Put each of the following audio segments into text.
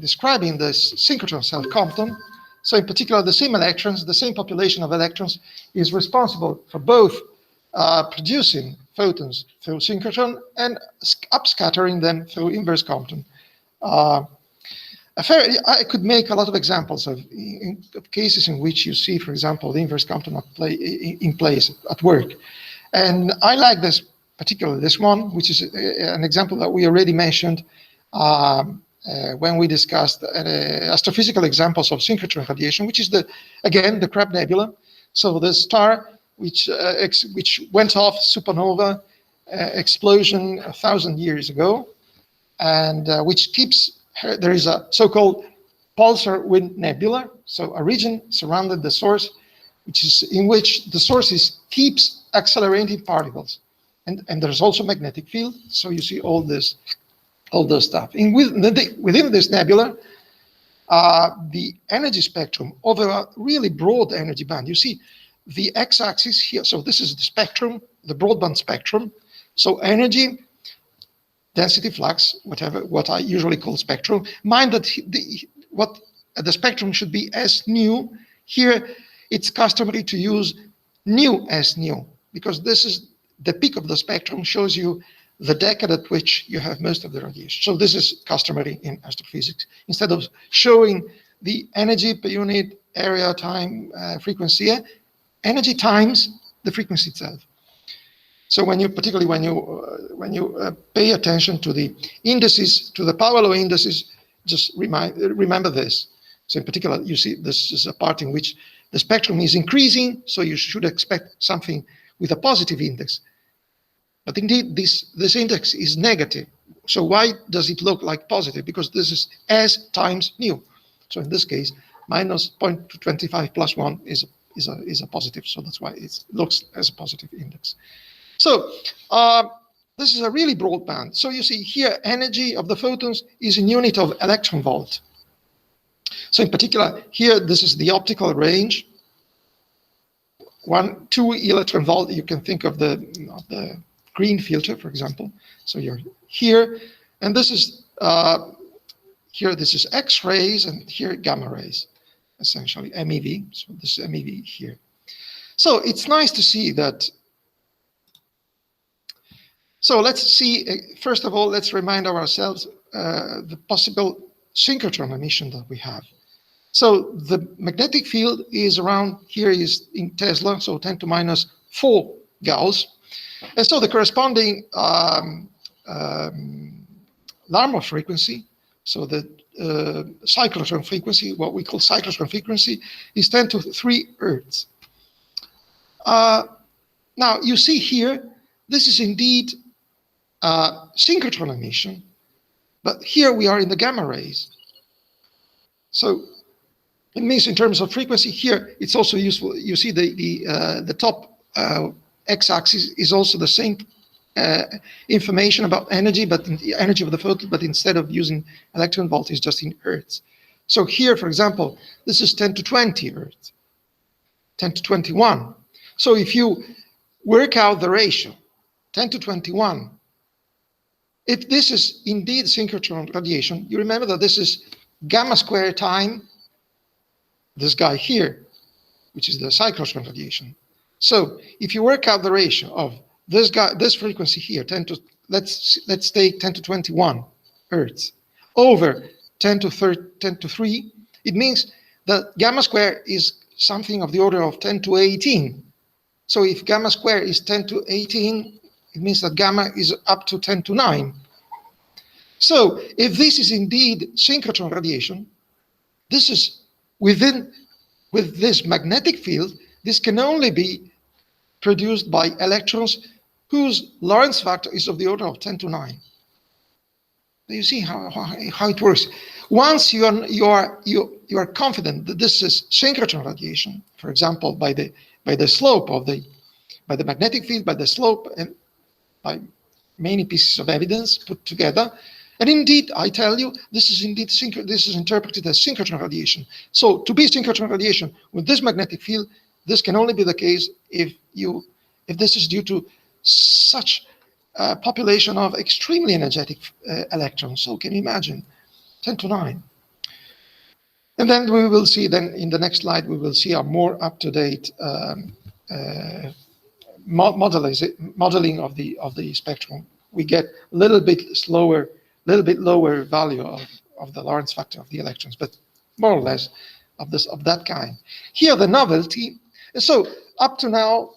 describing this synchrotron self-Compton. So in particular, the same electrons, the same population of electrons is responsible for both producing photons through synchrotron and upscattering them through inverse Compton. I could make a lot of examples of cases in which you see, for example, the inverse Compton in place at work. And I like this, particularly this one, which is an example that we already mentioned when we discussed astrophysical examples of synchrotron radiation, which is, again, the Crab Nebula. So the star which went off supernova explosion 1,000 years ago, and which keeps, there is a so-called pulsar wind nebula, so a region surrounded the source, which is in which the source keeps accelerating particles. And there's also magnetic field, so you see all those stuff. Within this nebula, the energy spectrum over a really broad energy band. You see the x-axis here, so this is the spectrum, the broadband spectrum. So energy, density, flux, what I usually call spectrum. Mind that the spectrum should be S nu. Here, it's customary to use nu S nu, because this is the peak of the spectrum, shows you the decade at which you have most of the radiation. So this is customary in astrophysics. Instead of showing the energy per unit area, time, frequency, energy times the frequency itself. So particularly when you pay attention to the indices, to the power law indices, just remember this. So in particular, you see this is a part in which the spectrum is increasing, so you should expect something with a positive index. But indeed, this index is negative. So why does it look like positive? Because this is S times nu. So in this case, minus 0.25 plus 1 is a positive. So that's why it looks as a positive index. So this is a really broad band. So you see here, energy of the photons is in unit of electron volt. So in particular, here, this is the optical range. 2 electron volt. You can think of the green filter, for example. So you're here, and this is here. This is X-rays, and here gamma rays, essentially MEV. So this is MEV here. So it's nice to see that. So let's see. First of all, let's remind ourselves the possible synchrotron emission that we have. So the magnetic field is around, here is in Tesla, so 10 to minus 4 Gauss. And so the corresponding Larmor frequency, so the cyclotron frequency, what we call cyclotron frequency, is 10 to 3 Hertz. Now, you see here, this is indeed synchrotron emission, but here we are in the gamma rays. So it means in terms of frequency here, it's also useful. You see the top x-axis is also the same information about energy, but the energy of the photon, but instead of using electron volt, is just in Hertz. So here, for example, this is 10 to 20 Hertz, 10 to 21. So if you work out the ratio, 10 to 21, if this is indeed synchrotron radiation, you remember that this is gamma square time this guy here, which is the cyclotron radiation. So if you work out the ratio of this guy, this frequency here, 10 to, let's take 10 to 21 Hertz, over 10 to 3, it means that gamma square is something of the order of 10 to 18. So if gamma square is 10 to 18, it means that gamma is up to 10 to 9. So if this is indeed synchrotron radiation, this is with this magnetic field, this can only be produced by electrons whose Lorentz factor is of the order of 10 to 9. You see how it works. Once you are confident that this is synchrotron radiation, for example, by the slope of the magnetic field, by the slope, and by many pieces of evidence put together. And indeed, I tell you, this is indeed this is interpreted as synchrotron radiation. So to be synchrotron radiation with this magnetic field, this can only be the case if this is due to such a population of extremely energetic electrons. So can you imagine? 10 to 9. And then we will see, then in the next slide, we will see a more up-to-date modeling of the spectrum. We get a little bit lower value of the Lorentz factor of the electrons, but more or less of that kind. Here, the novelty. So up to now,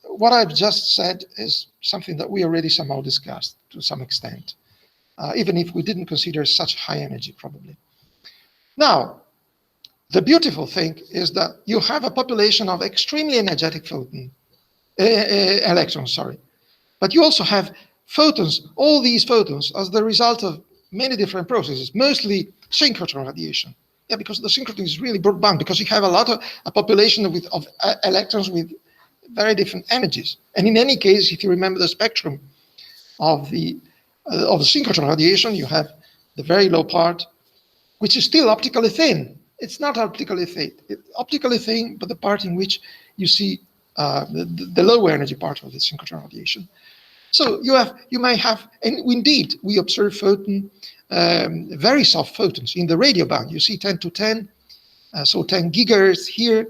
what I've just said is something that we already somehow discussed to some extent, even if we didn't consider such high energy, probably. Now, the beautiful thing is that you have a population of extremely energetic electrons, but you also have photons, all these photons, as the result of many different processes, mostly synchrotron radiation. Yeah, because the synchrotron is really broadband, because you have a population of electrons with very different energies. And in any case, if you remember the spectrum of the synchrotron radiation, you have the very low part, which is still optically thin. It's not optically thin, but the part in which you see the lower energy part of the synchrotron radiation. So you may have, and indeed we observe very soft photons in the radio band. You see 10 to 10, so 10 gigahertz here.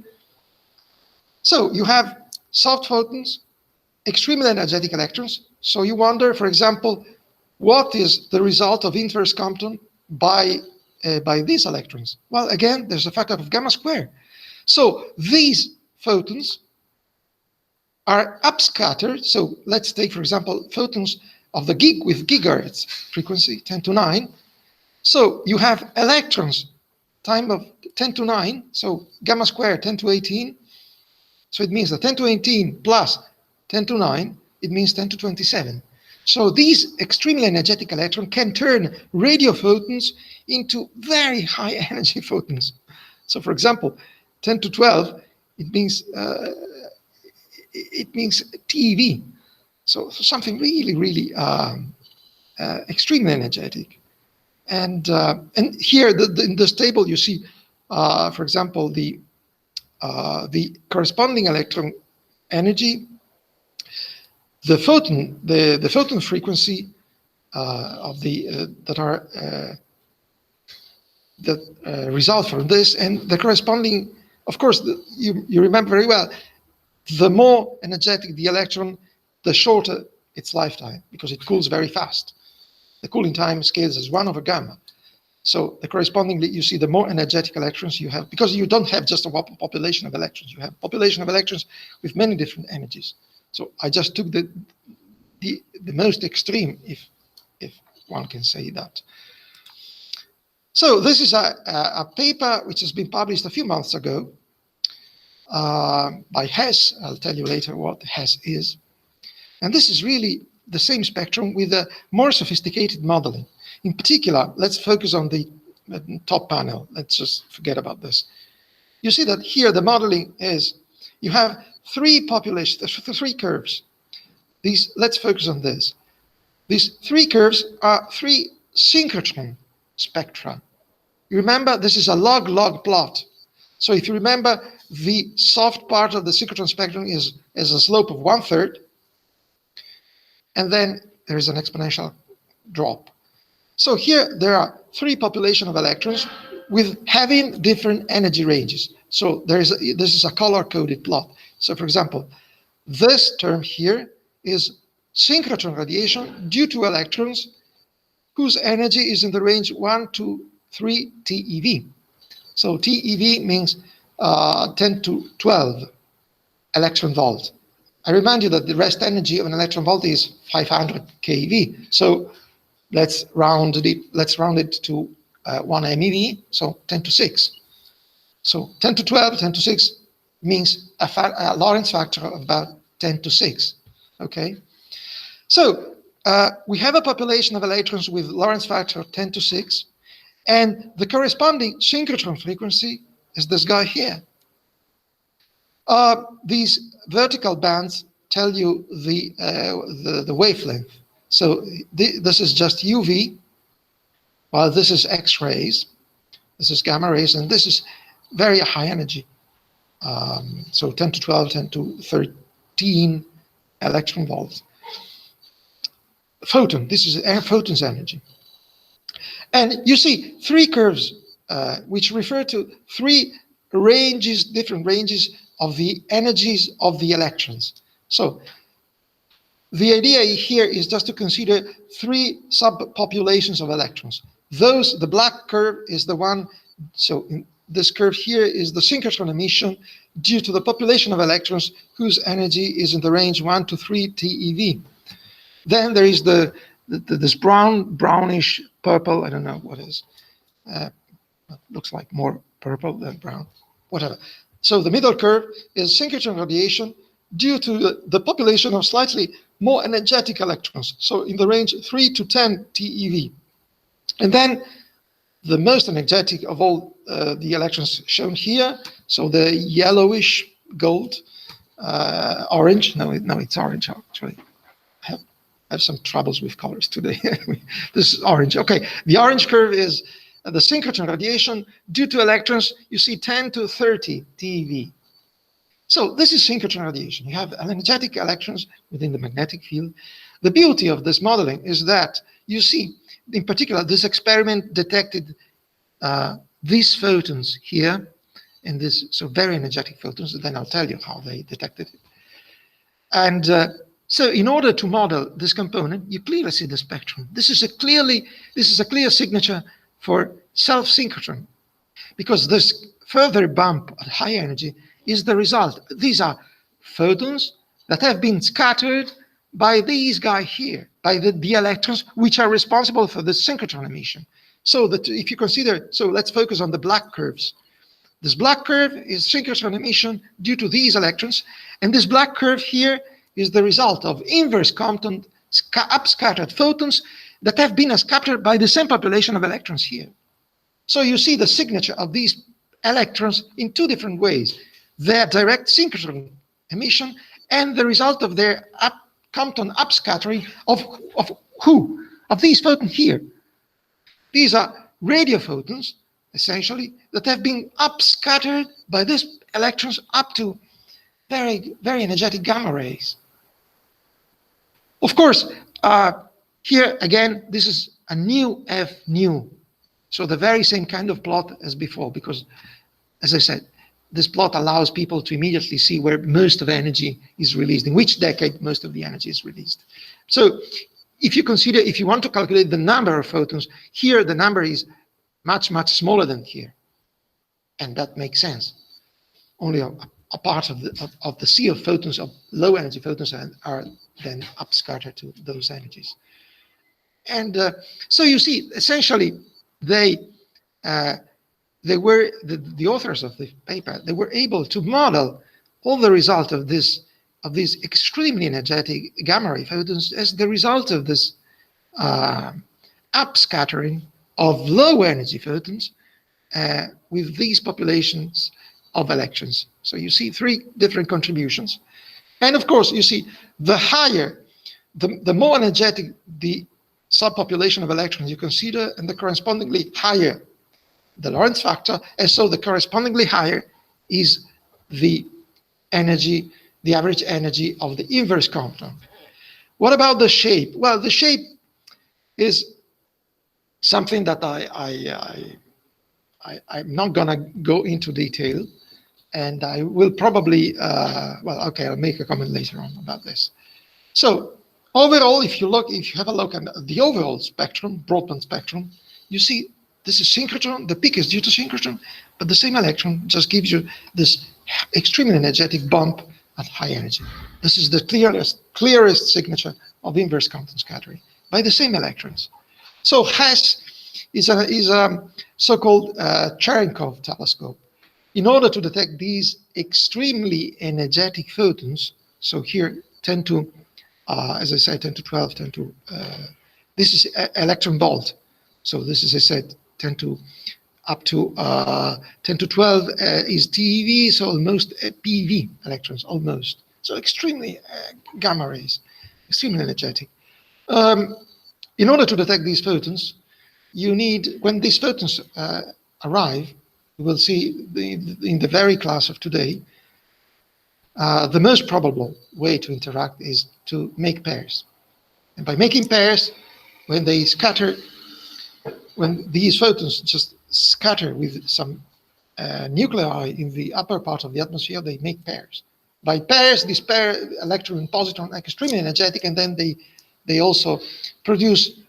So you have soft photons, extremely energetic electrons. So you wonder, for example, what is the result of inverse Compton by these electrons? Well, again, there's a factor of gamma squared. So these photons are upscattered. So let's take, for example, photons of the with gigahertz frequency, 10 to 9. So you have electrons, time of 10 to 9, so gamma squared 10 to 18. So it means that 10 to 18 plus 10 to 9, it means 10 to 27. So these extremely energetic electrons can turn radio photons into very high energy photons. So for example, 10 to 12, it means TeV. So something really, really extremely energetic. And here in this table you see, for example, the corresponding electron energy, the photon frequency of that result from this, and the corresponding, of course, you remember very well, the more energetic the electron, the shorter its lifetime, because it cools very fast. The cooling time scales as 1 over gamma. So the correspondingly, you see the more energetic electrons you have, because you don't have just a population of electrons, you have a population of electrons with many different energies. So I just took the most extreme, if one can say that. So this is a paper which has been published a few months ago by Hess. I'll tell you later what Hess is. And this is really the same spectrum with a more sophisticated modeling. In particular, let's focus on the top panel. Let's just forget about this. You see that here the modeling is, you have three curves. Let's focus on this. These three curves are three synchrotron spectra. You remember, this is a log-log plot. So if you remember, the soft part of the synchrotron spectrum is a slope of 1/3, and then there is an exponential drop. So here there are three population of electrons with having different energy ranges. So this is a color-coded plot. So for example, this term here is synchrotron radiation due to electrons whose energy is in the range 1 to 3 TeV. So TeV means 10 to 12 electron volt. I remind you that the rest energy of an electron volt is 500 keV. So let's round it to 1 MeV, so 10 to 6. So 10 to 12, 10 to 6 means a Lorentz factor of about 10 to 6. Okay. So we have a population of electrons with Lorentz factor of 10 to 6, and the corresponding synchrotron frequency is this guy here. These vertical bands tell you the wavelength. So this is just UV, while this is X-rays, this is gamma rays, and this is very high energy. So 10 to 12, 10 to 13 electron volts. Photon, this is photons energy. And you see three curves, which refer to three ranges, different ranges of the energies of the electrons. So the idea here is just to consider three subpopulations of electrons. The black curve is the one, so in this curve here is the synchrotron emission due to the population of electrons whose energy is in the range 1 to 3 TeV. Then there is this brownish purple, I don't know what is, looks like more purple than brown, whatever. So the middle curve is synchrotron radiation due to the population of slightly more energetic electrons, so in the range 3 to 10 TeV. And then the most energetic of all the electrons shown here, so the yellowish gold, orange, no, it's orange actually. I have some troubles with colors today. This is orange. Okay, the orange curve is the synchrotron radiation due to electrons, you see 10 to 30 TeV. So this is synchrotron radiation. You have energetic electrons within the magnetic field. The beauty of this modeling is that you see, in particular, this experiment detected these photons here, and this, so very energetic photons. Then I'll tell you how they detected it. And so in order to model this component, you clearly see the spectrum. This is a clear signature for self-synchrotron, because this further bump at high energy is the result. These are photons that have been scattered by these guys here, by the electrons, which are responsible for the synchrotron emission. So that if you consider, so let's focus on the black curves. This black curve is synchrotron emission due to these electrons, and this black curve here is the result of inverse Compton upscattered photons that have been scattered by the same population of electrons here. So you see the signature of these electrons in two different ways: their direct synchrotron emission and the result of their Compton upscattering of who? Of these photons here. These are radio photons, essentially, that have been upscattered by these electrons up to very, very energetic gamma rays. Of course, here again, this is a new F nu. So the very same kind of plot as before, because, as I said, this plot allows people to immediately see where most of the energy is released, in which decade most of the energy is released. So if you consider, if you want to calculate the number of photons, here the number is much, much smaller than here. And that makes sense. Only a part of the sea of photons, of low energy photons, are then upscattered to those energies. And so you see, essentially, the authors of the paper, they were able to model all the result of these extremely energetic gamma ray photons as the result of this upscattering of low energy photons with these populations of electrons. So you see three different contributions. And of course, you see the higher, the more energetic the subpopulation of electrons you consider, and the correspondingly higher the Lorentz factor, and so the correspondingly higher is the energy, the average energy of the inverse Compton. What about the shape? Well, the shape is something that I'm not gonna go into detail, and I will probably, well, okay, I'll make a comment later on about this. So overall, if you have a look at the overall spectrum, broadband spectrum, you see this is synchrotron, the peak is due to synchrotron, but the same electron just gives you this extremely energetic bump at high energy. This is the clearest signature of inverse Compton scattering by the same electrons. So HESS is a so-called Cherenkov telescope. In order to detect these extremely energetic photons, so here 10 to, as I said, 10 to 12, 10 to, this is electron volt. So this is, I said, 10 to up to 10 to 12 is TeV, so almost PeV electrons, almost. So extremely gamma rays, extremely energetic. In order to detect these photons, you need, when these photons arrive, you will see in the very class of today, the most probable way to interact is to make pairs. And by making pairs, when they scatter when these photons just scatter with some nuclei in the upper part of the atmosphere, they make pairs. By pairs, these pair electron and positron are extremely energetic, and then they also produce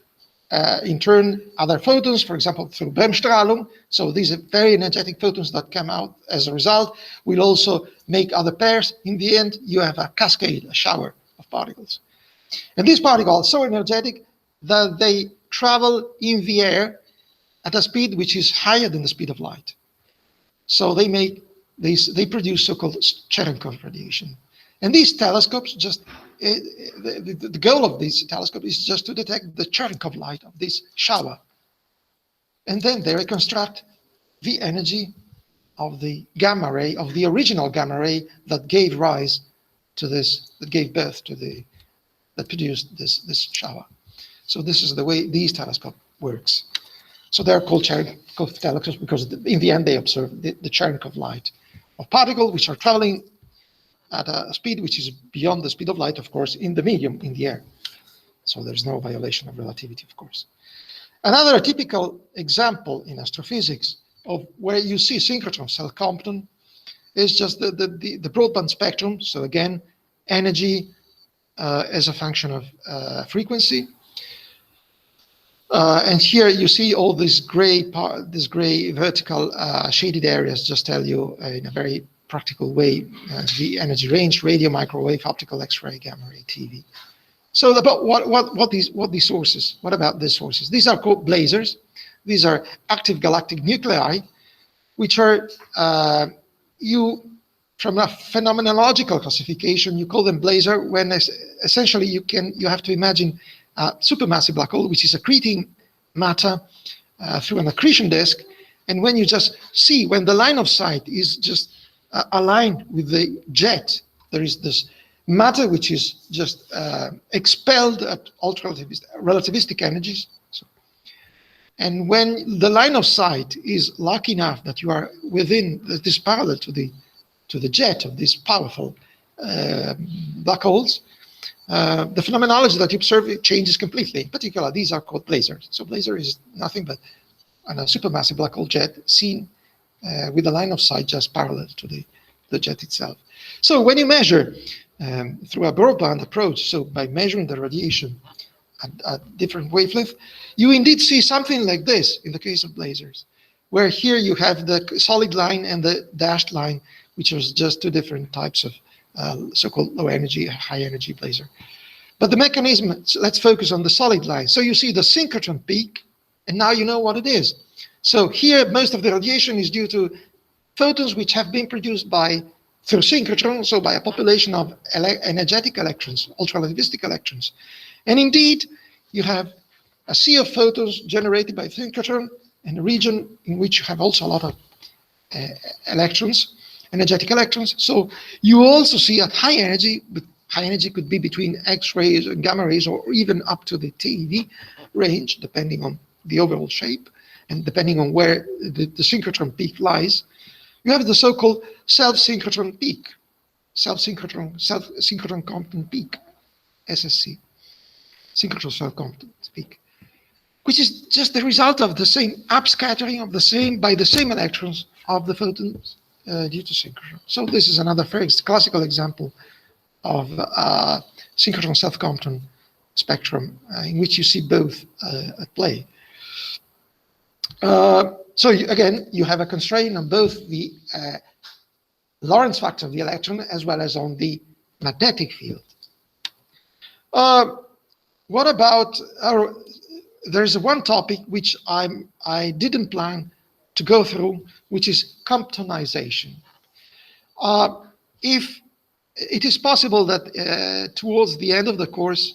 in turn other photons, for example, through Bremsstrahlung. So these are very energetic photons that come out as a result will also make other pairs. In the end, you have a cascade, a shower of particles. And these particles are so energetic that they travel in the air at a speed which is higher than the speed of light. So they produce so-called Cherenkov radiation. And these telescopes the goal of these telescopes is just to detect the Cherenkov light of this shower. And then they reconstruct the energy of the gamma ray, of the original gamma ray that gave rise to this, that gave birth to that produced this shower. So this is the way these telescope works. So they're called Cherenkov telescopes because in the end they observe the Cherenkov light of particles which are traveling at a speed which is beyond the speed of light, of course, in the medium, in the air. So there's no violation of relativity, of course. Another typical example in astrophysics of where you see synchrotron self-Compton is just the broadband spectrum. So again, energy as a function of frequency. And here you see all these gray vertical shaded areas just tell you in a very practical way the energy range: radio, microwave, optical, X-ray, gamma ray, TV. So about what these sources? What about these sources? These are called blazars. These are active galactic nuclei, which are from a phenomenological classification, you call them blazar when essentially you have to imagine a supermassive black hole, which is accreting matter through an accretion disk. And when you just see, when the line of sight is just aligned with the jet, there is this matter which is just expelled at ultra-relativistic energies. And when the line of sight is lucky enough that you are within this parallel to the jet of these powerful black holes, the phenomenology that you observe changes completely. In particular, these are called blazars. So blazar is nothing but a supermassive black hole jet seen with a line of sight just parallel to the jet itself. So when you measure through a broadband approach, so by measuring the radiation at different wavelengths, you indeed see something like this in the case of blazars, where here you have the solid line and the dashed line, which is just two different types of so-called low energy, high energy blazar. But the mechanism, let's focus on the solid line. So you see the synchrotron peak, and now you know what it is. So here, most of the radiation is due to photons which have been produced through synchrotron, so by a population of energetic electrons, ultra-relativistic electrons. And indeed, you have a sea of photons generated by synchrotron in a region in which you have also a lot of electrons, energetic electrons. So you also see at high energy, but high energy could be between X-rays and gamma rays, or even up to the TeV range, depending on the overall shape and depending on where the synchrotron peak lies. You have the so-called self-synchrotron peak, self-synchrotron Compton peak, SSC, synchrotron self-Compton peak, which is just the result of the same upscattering by the same electrons of the photons due to synchrotron. So this is another very classical example of synchrotron self-Compton spectrum in which you see both at play. So again, you have a constraint on both the Lorentz factor of the electron as well as on the magnetic field. What about there's one topic which I didn't plan to go through, which is Comptonization. If it is possible that towards the end of the course,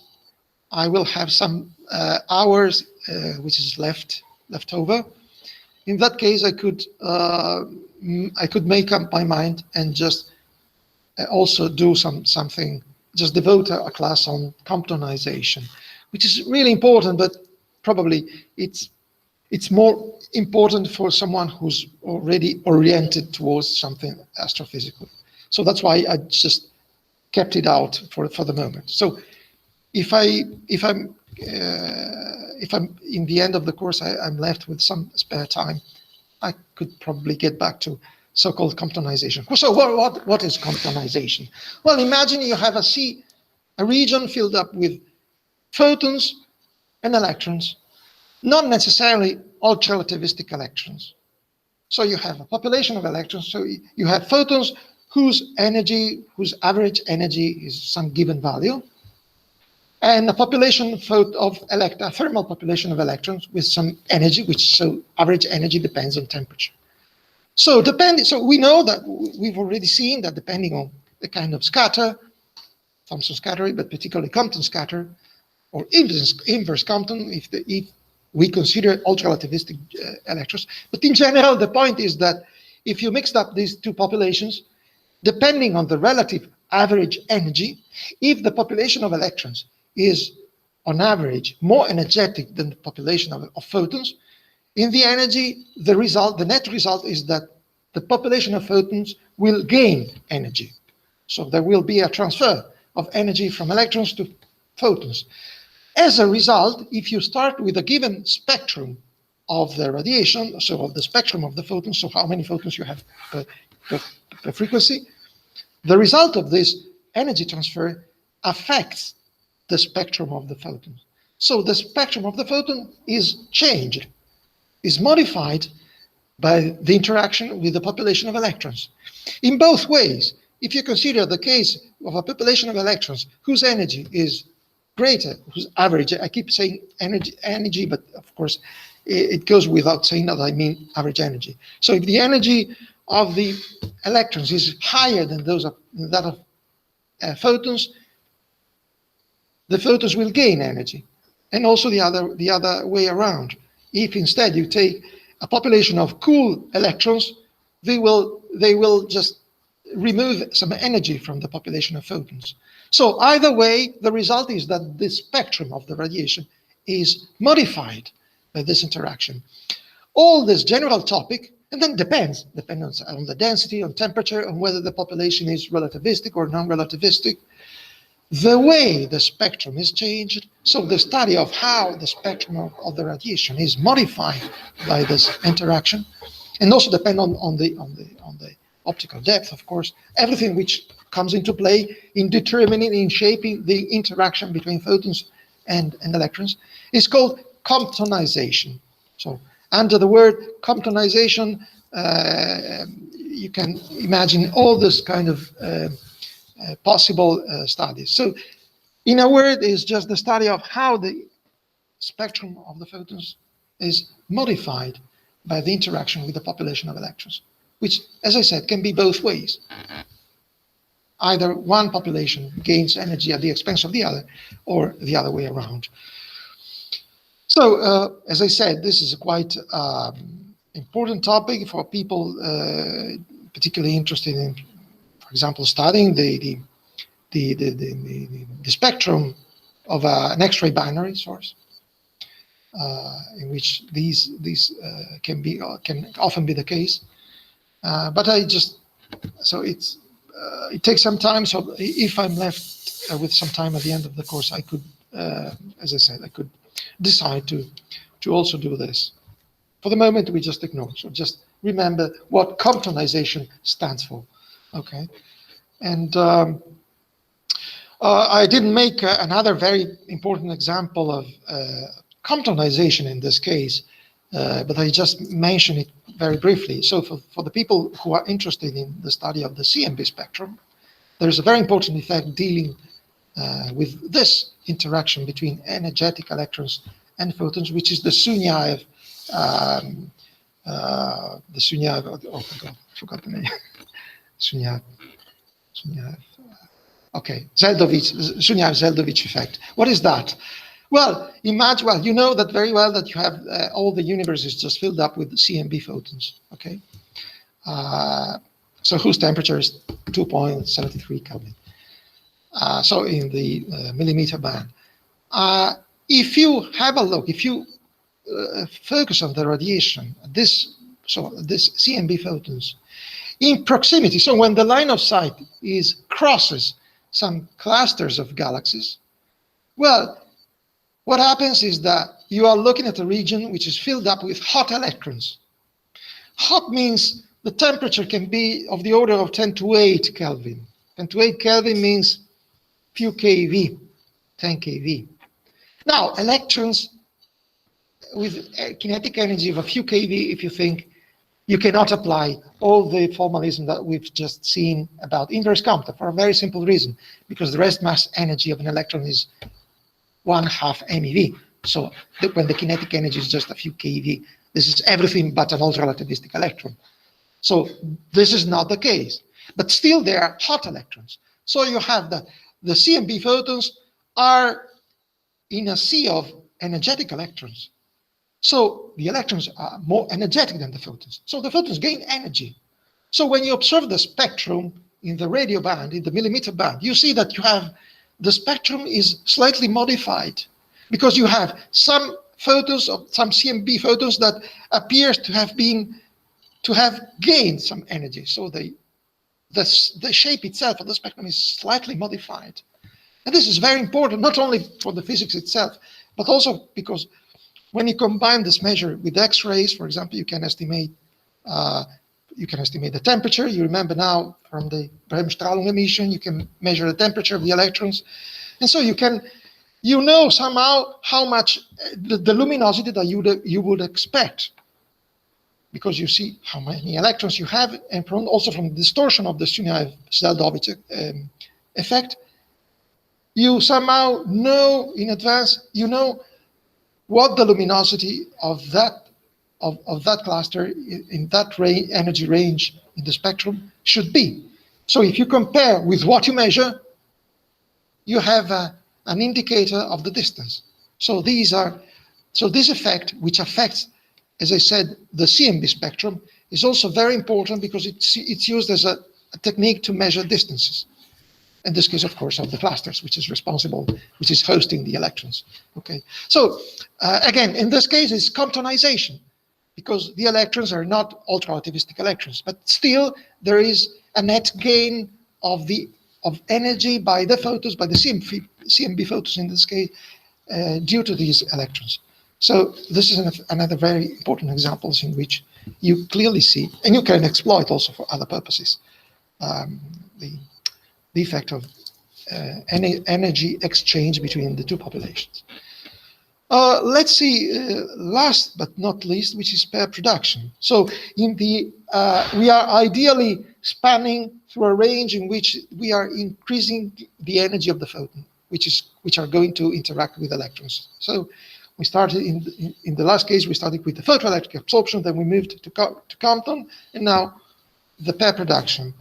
I will have some hours which is left over. In that case, I could make up my mind and just also do something, just devote a class on Comptonization, which is really important, but probably it's more important for someone who's already oriented towards something astrophysical. So that's why I just kept it out for the moment. So if I'm if I'm in the end of the course, I'm left with some spare time, I could probably get back to so-called Comptonization. So what is Comptonization? Well, imagine you have a region filled up with photons and electrons, not necessarily ultra-relativistic electrons. So you have a population of electrons, so you have photons whose average energy is some given value, and a population of a thermal population of electrons with some energy, so average energy depends on temperature. So we know that we've already seen that depending on the kind of scatter, Thomson scatter, but particularly Compton scatter, or inverse Compton, if we consider ultra-relativistic electrons. But in general, the point is that if you mixed up these two populations, depending on the relative average energy, if the population of electrons is, on average, more energetic than the population of photons, in the energy, the net result is that the population of photons will gain energy. So there will be a transfer of energy from electrons to photons. As a result, if you start with a given spectrum of the radiation, so of the spectrum of the photons, so how many photons you have per frequency, the result of this energy transfer affects the spectrum of the photons. So the spectrum of the photon is changed, is modified by the interaction with the population of electrons. In both ways, if you consider the case of a population of electrons whose energy is greater, whose average, I keep saying energy, but of course it goes without saying that I mean average energy. So if the energy of the electrons is higher than that of photons, the photons will gain energy. And also the other way around. If instead you take a population of cool electrons, they will just remove some energy from the population of photons. So either way, the result is that the spectrum of the radiation is modified by this interaction. All this general topic, and then depends on the density, on temperature, on whether the population is relativistic or non-relativistic, the way the spectrum is changed, so the study of how the spectrum of the radiation is modified by this interaction, and also depend on the optical depth, of course, everything which comes into play in determining, in shaping the interaction between photons and electrons, is called Comptonization. So under the word Comptonization, you can imagine all this kind of possible studies. So in a word, it's just the study of how the spectrum of the photons is modified by the interaction with the population of electrons, which, as I said, can be both ways. Either one population gains energy at the expense of the other, or the other way around. So, as I said, this is a quite important topic for people particularly interested in, for example, studying the spectrum of an X-ray binary source, in which these can often be the case. But it takes some time. So if I'm left with some time at the end of the course, I could, as I said, I could decide to also do this. For the moment, we just ignore. So just remember what Comptonization stands for. Okay, and I didn't make another very important example of Comptonization in this case, but I just mentioned it very briefly. So for the people who are interested in the study of the CMB spectrum, there's a very important effect dealing with this interaction between energetic electrons and photons, which is the Sunyaev, oh my God, I forgot the name. Sunyaev, okay, Sunyaev-Zeldovich effect. What is that? Well, imagine, you know that very well that you have all the universe is just filled up with CMB photons, okay? So whose temperature is 2.73 Kelvin. So in the millimeter band. If you have a look, if you focus on the radiation, this CMB photons, in proximity, so when the line of sight crosses some clusters of galaxies, well, what happens is that you are looking at a region which is filled up with hot electrons. Hot means the temperature can be of the order of 10 to 8 Kelvin. 10 to 8 Kelvin means few keV, 10 keV. Now, electrons with kinetic energy of a few keV, if you think, you cannot apply all the formalism that we've just seen about inverse Compton for a very simple reason, because the rest mass energy of an electron is 1/2 MeV. So when the kinetic energy is just a few keV, this is everything but an ultra-relativistic electron. So this is not the case. But still, they are hot electrons. So you have the C and B photons are in a sea of energetic electrons. So the electrons are more energetic than the photons. So the photons gain energy. So when you observe the spectrum in the radio band, in the millimeter band, you see that you have the spectrum is slightly modified because you have some photons of some CMB photons that appears to have gained some energy. So the shape itself of the spectrum is slightly modified. And this is very important, not only for the physics itself, but also because when you combine this measure with X-rays, for example, you can estimate the temperature. You remember now from the Bremsstrahlung emission, you can measure the temperature of the electrons. And so you know somehow how much the luminosity that you would expect, because you see how many electrons you have, and also from the distortion of the Sunyaev-Zeldovich effect, you somehow know in advance, you know what the luminosity of that cluster in that energy range in the spectrum should be. So if you compare with what you measure, you have an indicator of the distance. So this effect, which affects, as I said, the CMB spectrum, is also very important because it's used as a technique to measure distances. In this case, of course, of the clusters, which is hosting the electrons. Okay. So again, in this case, it's Comptonization, because the electrons are not ultra-relativistic electrons, but still there is a net gain of energy by the photons, by the CMB photons in this case, due to these electrons. So this is another very important examples in which you clearly see, and you can exploit also for other purposes, the effect of energy exchange between the two populations. Let's see, last but not least, which is pair production. So we are ideally spanning through a range in which we are increasing the energy of the photon, which are going to interact with electrons. So we started in the last case, we started with the photoelectric absorption, then we moved to Compton, and now the pair production.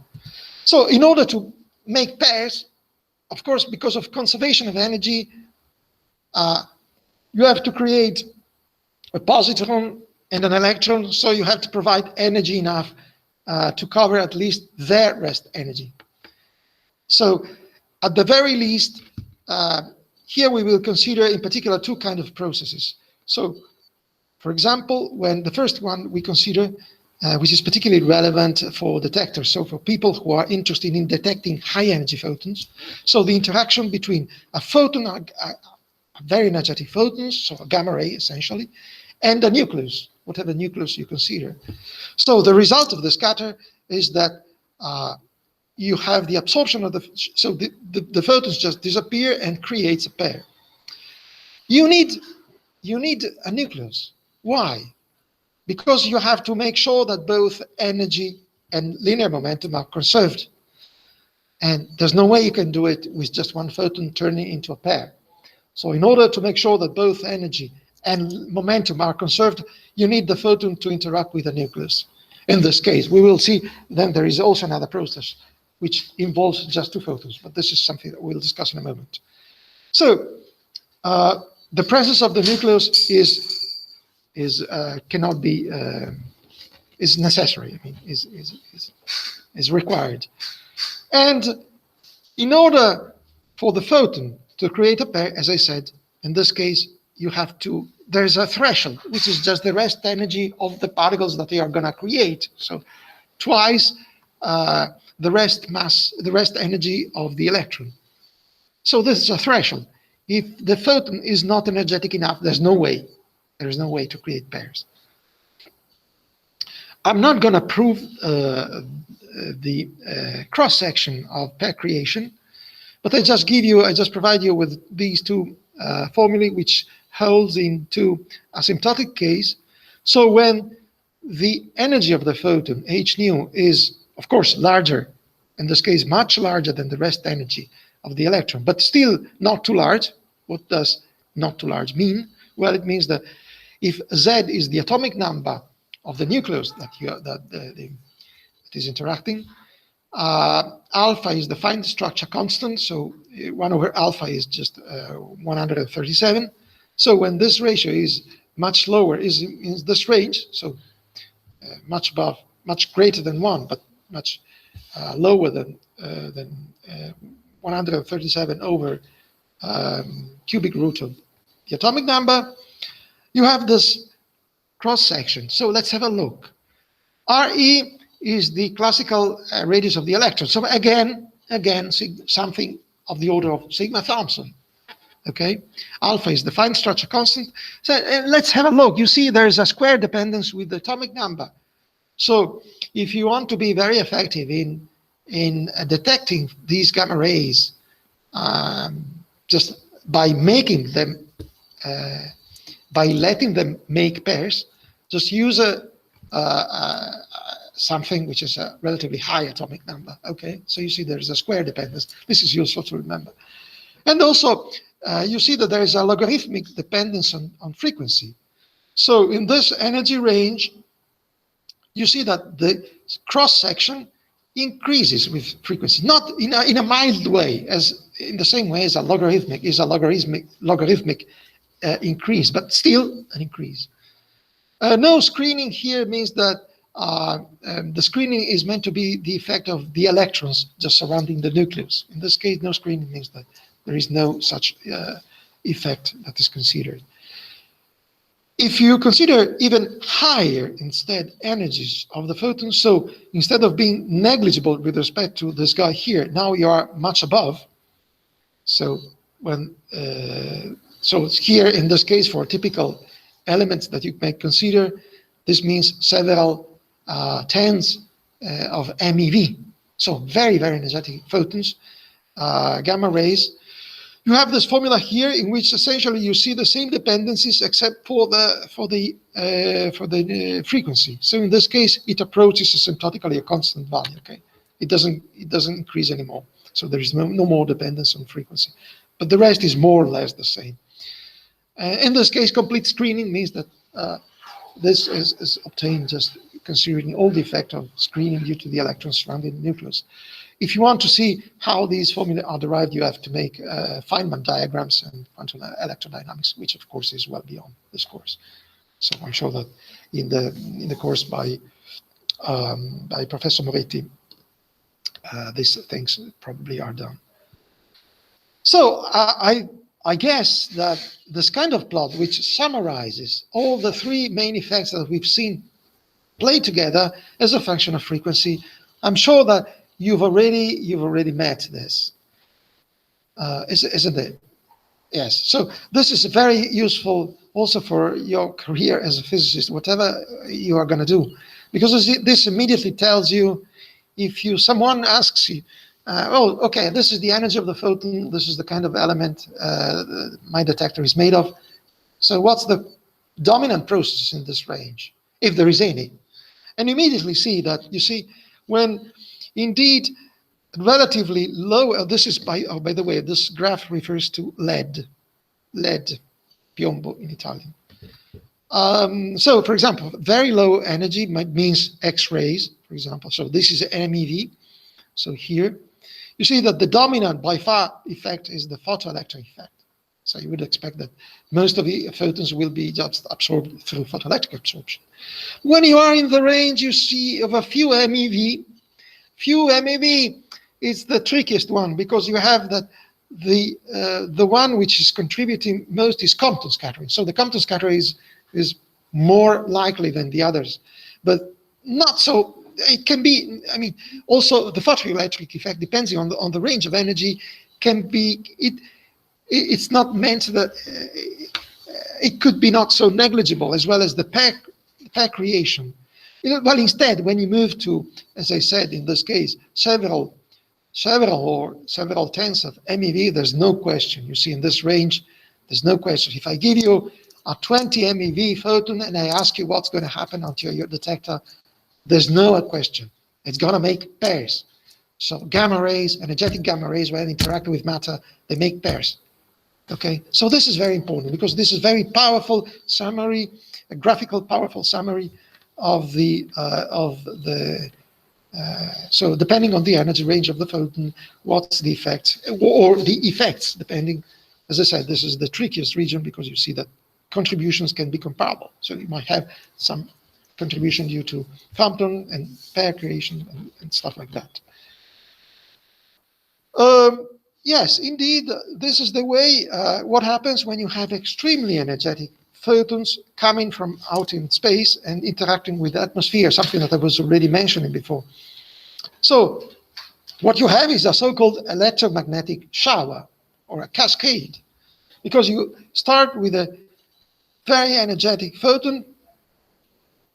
So in order to make pairs, of course, because of conservation of energy, you have to create a positron and an electron, so you have to provide energy enough to cover at least their rest energy. So at the very least, here we will consider in particular two kinds of processes. So for example, when the first one we consider, which is particularly relevant for detectors, so for people who are interested in detecting high energy photons. So the interaction between a photon, a very energetic photons, so a gamma ray essentially, and a nucleus, whatever nucleus you consider. So the result of the scatter is that you have the absorption of the photons just disappear and creates a pair. You need a nucleus. Why? Because you have to make sure that both energy and linear momentum are conserved. And there's no way you can do it with just one photon turning into a pair. So in order to make sure that both energy and momentum are conserved, you need the photon to interact with the nucleus. In this case, we will see then there is also another process which involves just two photons, but this is something that we'll discuss in a moment. So the presence of the nucleus is necessary. I mean, is required. And in order for the photon to create a pair, as I said, in this case, there's a threshold, which is just the rest energy of the particles that they are going to create. So twice the rest energy of the electron. So this is a threshold. If the photon is not energetic enough, there's no way. There is no way to create pairs. I'm not going to prove the cross-section of pair creation, but I just provide you with these two formulae, which holds into asymptotic case. So when the energy of the photon, h nu, is of course larger, in this case much larger than the rest energy of the electron, but still not too large. What does not too large mean? Well, it means that if Z is the atomic number of the nucleus that is interacting, alpha is the fine structure constant, so 1 over alpha is just 137. So when this ratio is much lower, is in this range, so much above, much greater than 1, but much lower than 137 over cubic root of the atomic number, you have this cross section. So let's have a look. Re is the classical radius of the electron. So again, something of the order of sigma Thomson. Okay, alpha is the fine structure constant. So let's have a look. You see, there's a square dependence with the atomic number. So if you want to be very effective in detecting these gamma rays, just by making them, by letting them make pairs, just use something which is a relatively high atomic number. Okay, so you see there's a square dependence. This is useful to remember. And also, you see that there is a logarithmic dependence on frequency. So in this energy range, you see that the cross section increases with frequency, not in a mild way, as in the same way as a logarithmic increase, but still an increase. No screening here means that the screening is meant to be the effect of the electrons just surrounding the nucleus. In this case, no screening means that there is no such effect that is considered. If you consider even higher instead energies of the photons, so instead of being negligible with respect to this guy here, now you are much above. So when so here in this case, for typical elements that you may consider, this means several tens of MeV. So very, very energetic photons, gamma rays. You have this formula here in which essentially you see the same dependencies except for the frequency. So in this case, it approaches asymptotically a constant value. Okay, it doesn't increase anymore. So there is no more dependence on frequency, but the rest is more or less the same. In this case, complete screening means that this is obtained just considering all the effect of screening due to the electrons surrounding the nucleus. If you want to see how these formulae are derived, you have to make Feynman diagrams and quantum electrodynamics, which of course is well beyond this course. So I'm sure that in the course by Professor Moretti, these things probably are done. So I guess that this kind of plot, which summarizes all the three main effects that we've seen play together as a function of frequency, I'm sure that you've already met this, isn't it? Yes. So this is very useful also for your career as a physicist, whatever you are going to do, because this immediately tells you, if someone asks you, oh, okay, this is the energy of the photon, this is the kind of element my detector is made of. So what's the dominant process in this range, if there is any? And immediately see that, you see, when indeed relatively low, this is by the way, this graph refers to lead, piombo in Italian. So for example, very low energy means X-rays, for example. So this is MeV. So here, you see that the dominant by far effect is the photoelectric effect. So you would expect that most of the photons will be just absorbed through photoelectric absorption. When you are in the range, you see of a few MeV. Few MeV is the trickiest one, because you have that the one which is contributing most is Compton scattering. So the Compton scattering is more likely than the others, but not so. It can be. I mean, also the photoelectric effect, depending on the range of energy, can be it's not meant that it could be not so negligible, as well as the pair creation. Well, instead, when you move to, as I said, in this case, several tens of MeV, there's no question. You see, in this range, there's no question. If I give you a 20 MeV photon and I ask you what's going to happen onto your detector, there's no question. It's going to make pairs. So gamma rays, energetic gamma rays, when interacting with matter, they make pairs. Okay, so this is very important, because this is very powerful summary, a graphical powerful summary of the so depending on the energy range of the photon, what's the effect, or the effects, depending. As I said, this is the trickiest region, because you see that contributions can be comparable. So you might have some contribution due to phantom and pair creation and stuff like that. Yes, indeed, this is the way, what happens when you have extremely energetic photons coming from out in space and interacting with the atmosphere, something that I was already mentioning before. So what you have is a so-called electromagnetic shower, or a cascade, because you start with a very energetic photon,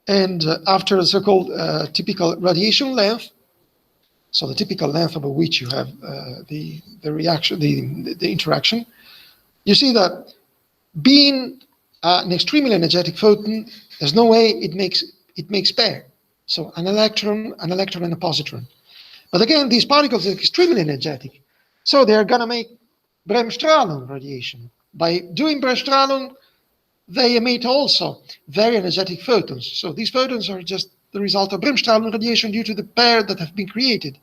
and after a so-called typical radiation length, so the typical length over which you have the reaction, the interaction, you see that being an extremely energetic photon, there's no way it makes pair. So an electron, and a positron. But again, these particles are extremely energetic, so they're going to make Bremsstrahlung radiation. By doing Bremsstrahlung, they emit also very energetic photons. So these photons are just the result of Bremsstrahlung radiation due to the pair that have been created.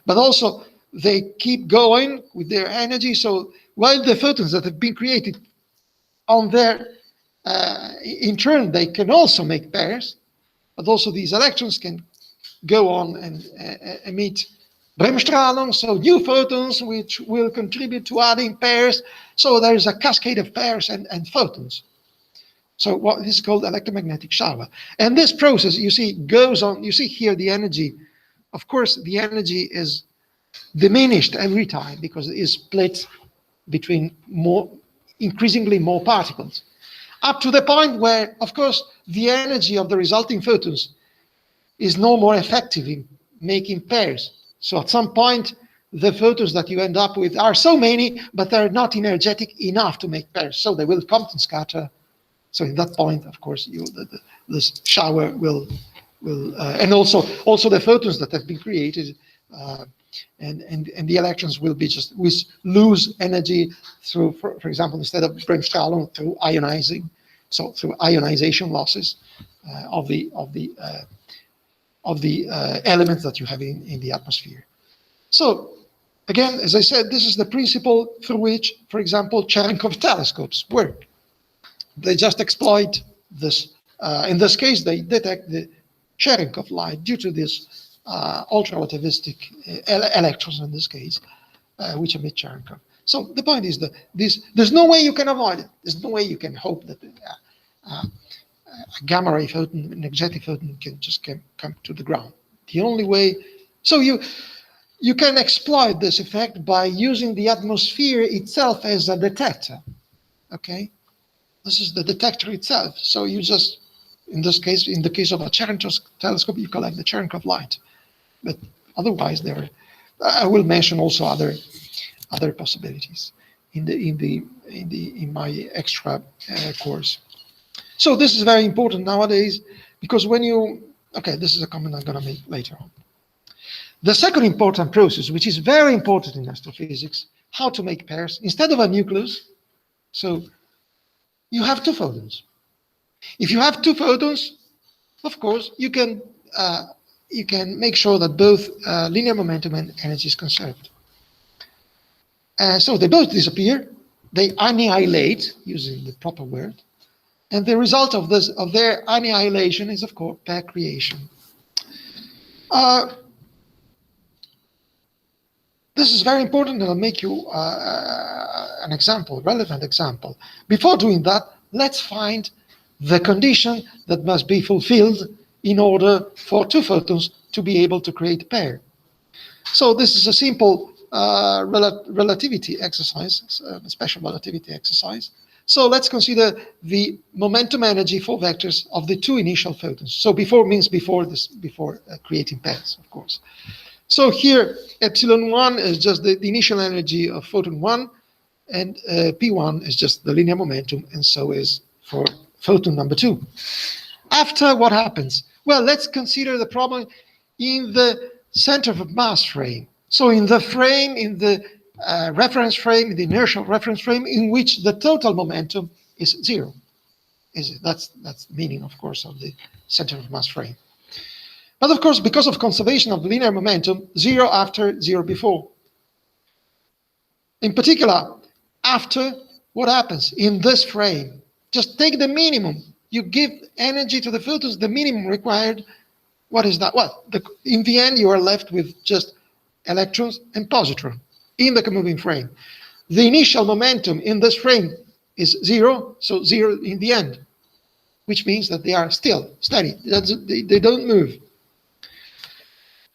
But also, they keep going with their energy. So while the photons that have been created on their, in turn, they can also make pairs, but also these electrons can go on and emit Bremsstrahlung, so new photons which will contribute to adding pairs. So there's a cascade of pairs and photons. So what is called electromagnetic shower. And this process, you see, goes on. You see here the energy. Of course, the energy is diminished every time, because it is split between increasingly more particles, up to the point where, of course, the energy of the resulting photons is no more effective in making pairs. So at some point, the photons that you end up with are so many, but they're not energetic enough to make pairs. So they will Compton scatter. So in that point, of course, this shower will and also the photons that have been created, and the electrons will be just lose energy through, for example, instead of Bremsstrahlung, through ionizing, so through ionization losses of the elements that you have in the atmosphere. So again, as I said, this is the principle through which, for example, Cherenkov telescopes work. They just exploit this. In this case, they detect the Cherenkov light due to this ultra-relativistic electrons, in this case, which emit Cherenkov. So the point is that there's no way you can avoid it. There's no way you can hope that a gamma ray photon, an energetic photon, can just come to the ground. The only way, so you can exploit this effect by using the atmosphere itself as a detector. Okay. This is the detector itself. So you just, in this case, in the case of a Cherenkov telescope, you collect the Cherenkov light. But otherwise, I will mention also other possibilities in my extra course. So this is very important nowadays, because this is a comment I'm going to make later on. The second important process, which is very important in astrophysics, how to make pairs instead of a nucleus. So you have two photons. If you have two photons, of course, you can make sure that both linear momentum and energy is conserved. So they both disappear. They annihilate, using the proper word, and the result of their annihilation is, of course, pair creation. This is very important, and I'll make you an example, a relevant example. Before doing that, let's find the condition that must be fulfilled in order for two photons to be able to create a pair. So this is a simple relativity exercise, a special relativity exercise. So let's consider the momentum energy for vectors of the two initial photons. So before means before creating pairs, of course. So here, epsilon1 is just the initial energy of photon 1, and P1 is just the linear momentum, and so is for photon number 2. After, what happens? Well, let's consider the problem in the center of mass frame. So in the frame, in the reference frame, the inertial reference frame, in which the total momentum is 0. That's the meaning, of course, of the center of mass frame. But of course, because of conservation of linear momentum, 0 after, 0 before. In particular, after, what happens in this frame? Just take the minimum. You give energy to the photons, the minimum required. What is that? Well, in the end, you are left with just electrons and positrons in the moving frame. The initial momentum in this frame is 0, so 0 in the end, which means that they are still steady. They don't move.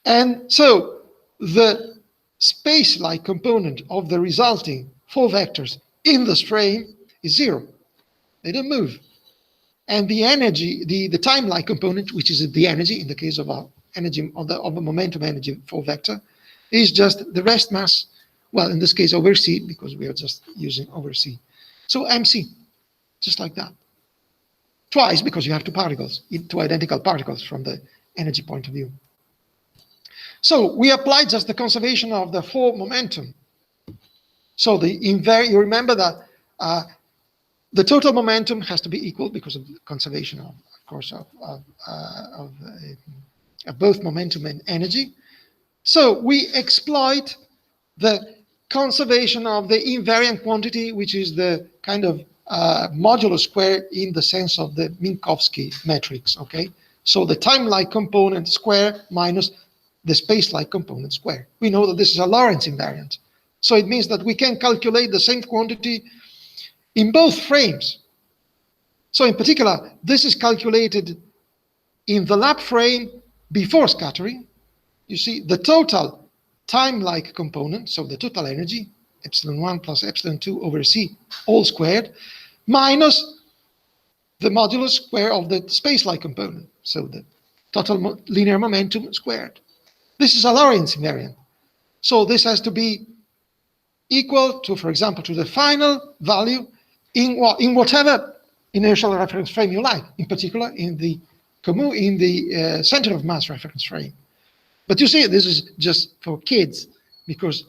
And so the space-like component of the resulting 4 vectors in this frame is 0. They don't move. And the energy, the time-like component, which is the energy in the case of our energy of a momentum energy for vector, is just the rest mass. Well, in this case over c, because we are just using over c. So mc, just like that. Twice, because you have 2 particles, 2 identical particles from the energy point of view. So we applied just the conservation of the 4 momentum. So you remember that the total momentum has to be equal because of the conservation of course, of both momentum and energy. So we exploit the conservation of the invariant quantity, which is the kind of modulo square in the sense of the Minkowski matrix, okay? So the time-like component square minus the space-like component square. We know that this is a Lorentz invariant. So it means that we can calculate the same quantity in both frames. So in particular, this is calculated in the lap frame before scattering. You see the total time-like component, so the total energy, epsilon1 plus epsilon2 over c, all squared, minus the modulus square of the space-like component, so the total linear momentum squared. This is a Lorentz invariant. So this has to be equal to, for example, to the final value in whatever inertial reference frame you like, in particular in the center of mass reference frame. But you see, this is just for kids, because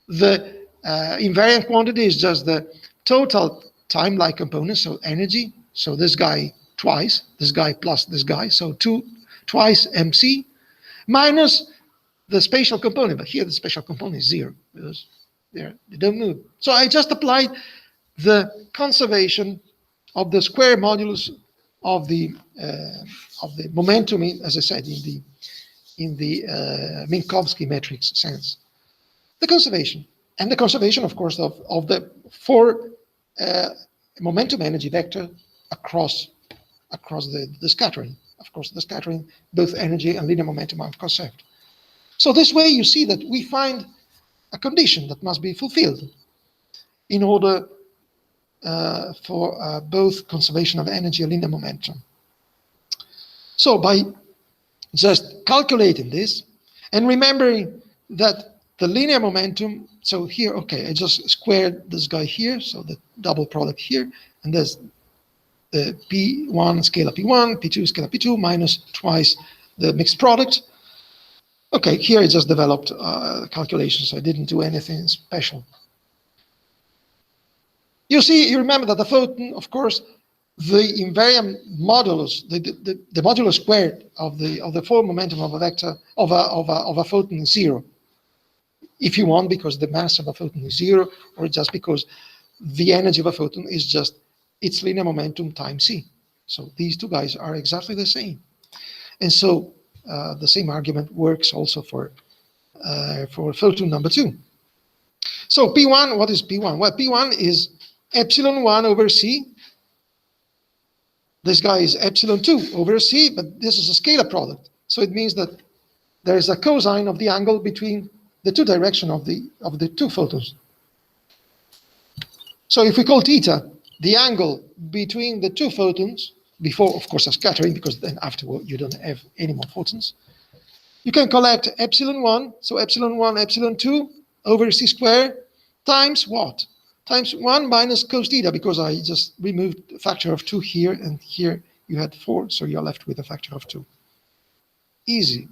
the invariant quantity is just the total time-like component, so energy, so this guy twice, this guy plus this guy, so twice mc, minus the spatial component, but here the spatial component is 0, because they don't move. So I just applied the conservation of the square modulus of the momentum, as I said, in the Minkowski matrix sense. The conservation, and the conservation, of course, of the 4 momentum energy vector across the scattering. Of course, the scattering, both energy and linear momentum are conserved. So this way you see that we find a condition that must be fulfilled in order for both conservation of energy and linear momentum. So by just calculating this and remembering that the linear momentum, so here, okay, I just squared this guy here, so the double product here, and there's the P1 scalar P1, P2 scalar P2 minus twice the mixed product. Okay, here I just developed calculations. I didn't do anything special. You see, you remember that the photon, of course, the invariant modulus, the modulus squared of the 4 momentum of a vector of a photon is 0. If you want, because the mass of a photon is 0, or just because the energy of a photon is just its linear momentum times c. So these 2 guys are exactly the same, and so the same argument works also for photon number 2. So P1, what is P1? Well, P1 is epsilon1 over c. This guy is epsilon2 over c, but this is a scalar product. So it means that there is a cosine of the angle between the two direction of the two photons. So if we call theta the angle between the two photons, before, of course, a scattering, because then afterward you don't have any more photons, you can collect epsilon 1, so epsilon 1, epsilon 2 over c squared times what? Times 1 minus cos theta, because I just removed a factor of 2 here, and here you had 4, so you're left with a factor of 2. Easy.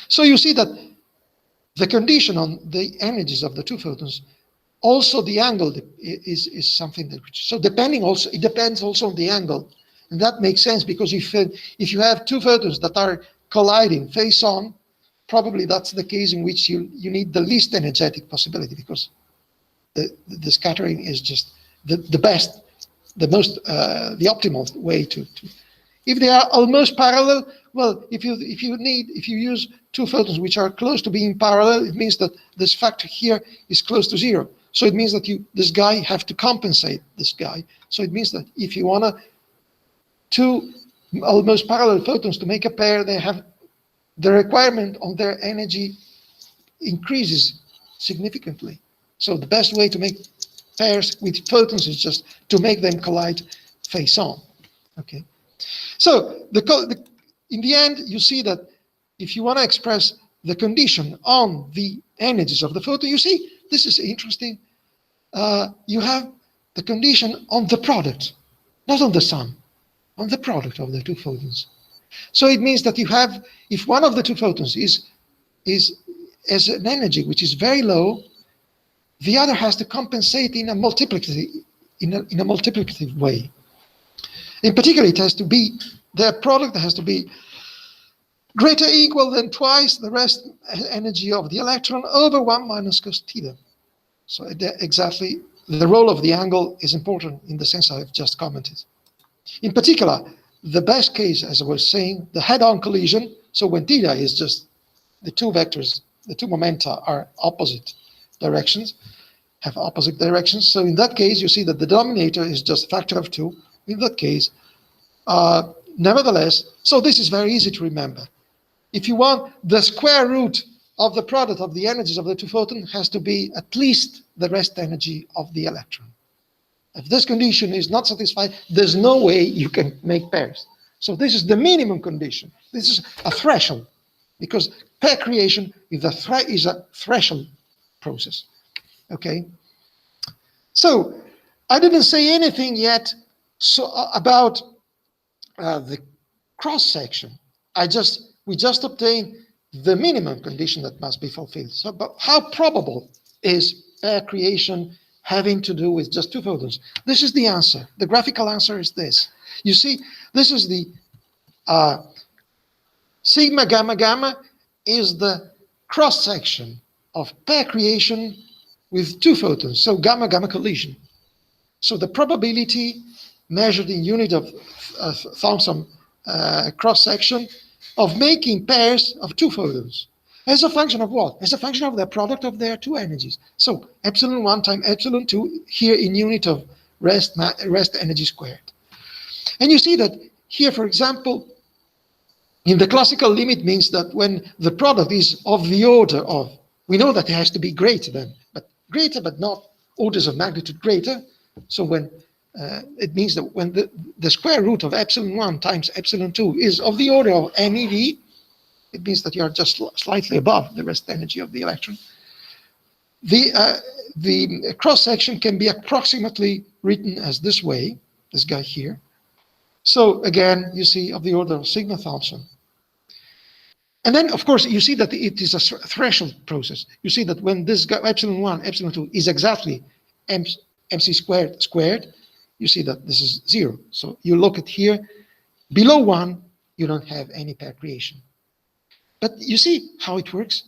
So you see that the condition on the energies of the two photons, also the angle is something that, so depending also, it depends also on the angle. And that makes sense, because if you have two photons that are colliding face on, probably that's the case in which you need the least energetic possibility, because the scattering is just the best, the most, the optimal way to. If they are almost parallel, well, if you use two photons which are close to being parallel, it means that this factor here is close to 0. So it means that this guy have to compensate this guy. So it means that if you want two almost parallel photons to make a pair, they have the requirement on their energy increases significantly. So the best way to make pairs with photons is just to make them collide face on. Okay. So in the end, you see that if you want to express the condition on the energies of the photon, you see, this is interesting. You have the condition on the product, not on the sum, on the product of the two photons. So it means that you have, if one of the two photons has an energy which is very low, the other has to compensate in a multiplicative way. In particular, it has to be, their product has to be greater or equal than twice the rest energy of the electron over 1 minus cos theta. So exactly, the role of the angle is important in the sense I've just commented. In particular, the best case, as I was saying, the head-on collision, so when theta is just the two vectors, the two momenta are opposite directions, have opposite directions. So in that case, you see that the denominator is just a factor of 2. In that case, nevertheless, so this is very easy to remember. If you want, the square root of the product of the energies of the two photons has to be at least the rest energy of the electron. If this condition is not satisfied, there's no way you can make pairs. So this is the minimum condition. This is a threshold, because pair creation is a threshold process. Okay. So I didn't say anything yet about the cross section. We just obtained the minimum condition that must be fulfilled. So, but how probable is pair creation having to do with just two photons? This is the answer. The graphical answer is this. You see, this is the sigma gamma gamma is the cross section of pair creation with two photons, so gamma gamma collision. So the probability measured in unit of Thomson cross section of making pairs of two photons as a function of what? As a function of the product of their two energies. So epsilon 1 times epsilon 2 here in unit of rest energy squared. And you see that here, for example, in the classical limit means that when the product is of the order of, we know that it has to be greater than, but not orders of magnitude greater. So when it means that when the square root of epsilon 1 times epsilon 2 is of the order of MeV, it means that you are just slightly above the rest energy of the electron. The cross section can be approximately written as this way, this guy here. So again, you see of the order of sigma Thomson. And then, of course, you see that it is a threshold process. You see that when this guy, epsilon 1, epsilon 2 is exactly mc squared, you see that this is 0. So you look at here, below 1, you don't have any pair creation. But you see how it works?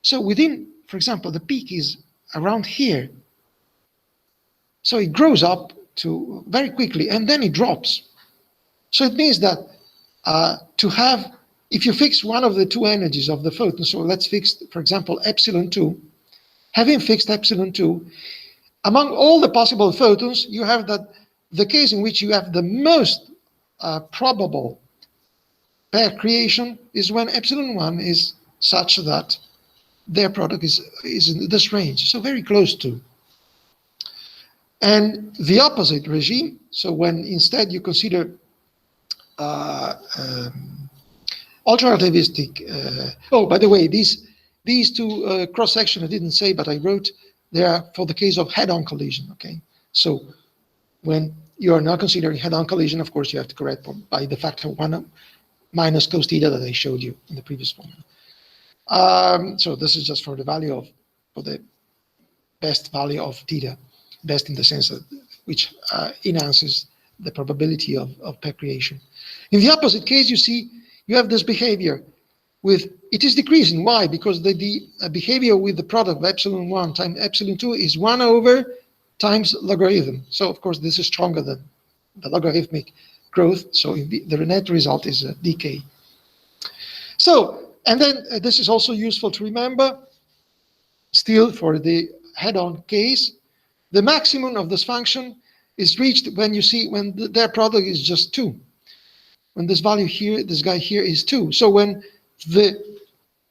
So within, for example, the peak is around here. So it grows up to very quickly, and then it drops. So it means that to have, if you fix one of the two energies of the photon, so let's fix, for example, epsilon 2, having fixed epsilon 2, among all the possible photons, you have that the case in which you have the most probable pair creation is when epsilon 1 is such that their product is in this range, so very close to. And the opposite regime, so when instead you consider uh, um, ultra-relativistic, oh, by the way, these two cross-section I didn't say, but I wrote, they are for the case of head-on collision, okay? So when you are not considering head-on collision, of course, you have to correct by the factor 1 minus cos theta that I showed you in the previous formula. So this is just for the value of, for the best value of theta, best in the sense of which enhances the probability of pair creation. In the opposite case, you see, you have this behavior with, it is decreasing. Why? Because the behavior with the product of epsilon 1 times epsilon 2 is 1 over times logarithm. So of course, this is stronger than the logarithmic growth. So the net result is a decay. So, and then this is also useful to remember, still for the head-on case, the maximum of this function is reached when you see when their product is just 2. When this value here, this guy here is 2. So when the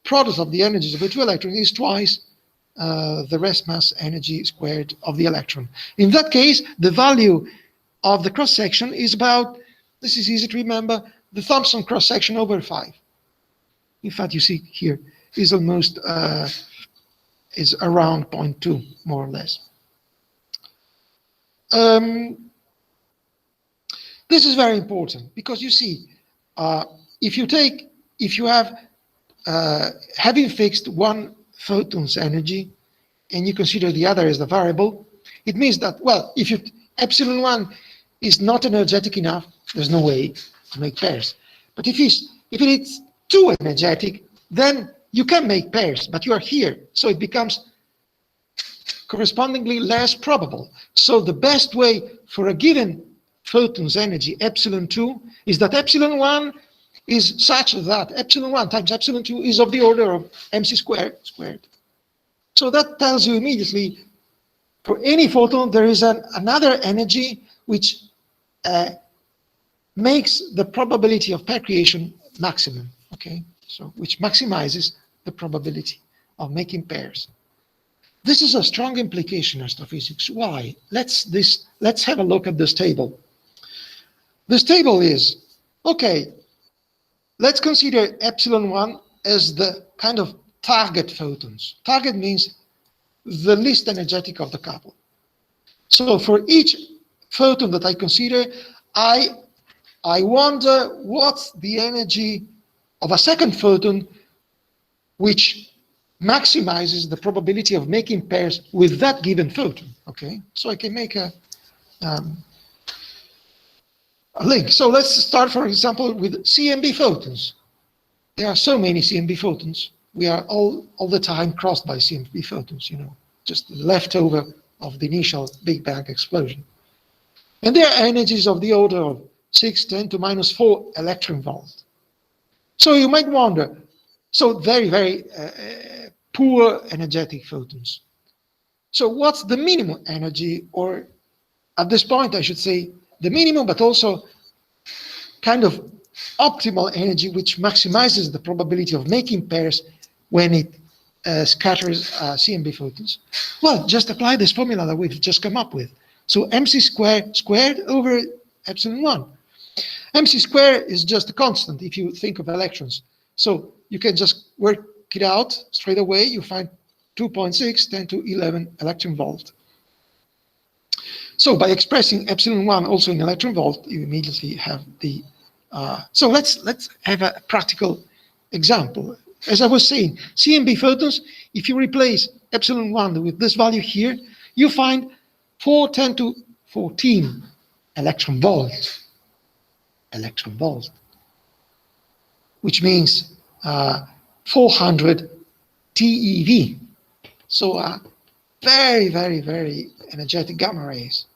product of the energies of the two electrons is twice the rest mass energy squared of the electron. In that case, the value of the cross-section is about, this is easy to remember, the Thomson cross-section over 5. In fact, you see here is almost is around 0.2, more or less. This is very important because you see, if you have having fixed one photon's energy and you consider the other as the variable, it means that, well, if epsilon 1 is not energetic enough, there's no way to make pairs. But if it is too energetic, then you can make pairs, but you are here, so it becomes correspondingly less probable. So the best way for a given photon's energy, epsilon 2, is that epsilon 1 is such that epsilon 1 times epsilon 2 is of the order of mc squared. So that tells you immediately, for any photon, there is another energy which makes the probability of pair creation maximum, okay? So which maximizes the probability of making pairs. This is a strong implication in astrophysics. Why? Let's have a look at this table. This table is, okay, let's consider epsilon 1 as the kind of target photons. Target means the least energetic of the couple. So for each photon that I consider, I wonder what's the energy of a second photon which maximizes the probability of making pairs with that given photon, okay? So I can make a link. So let's start, for example, with CMB photons. There are so many CMB photons. We are all the time crossed by CMB photons, you know, just the leftover of the initial Big Bang explosion. And their energies of the order of 6, 10 to minus 4 electron volt. So you might wonder, so very, very poor energetic photons. So what's the minimum energy, or at this point I should say the minimum, but also kind of optimal energy which maximizes the probability of making pairs when it scatters CMB photons? Well, just apply this formula that we've just come up with. So mc squared over epsilon 1. Mc squared is just a constant if you think of electrons. So you can just work it out straight away. You find 2.6 10 to 11 electron volt. So by expressing epsilon 1 also in electron volt, you immediately have the... so let's have a practical example. As I was saying, CMB photons, if you replace epsilon 1 with this value here, you find 4 10 to 14 electron volt, which means 400 TeV. So very, very, very energetic gamma rays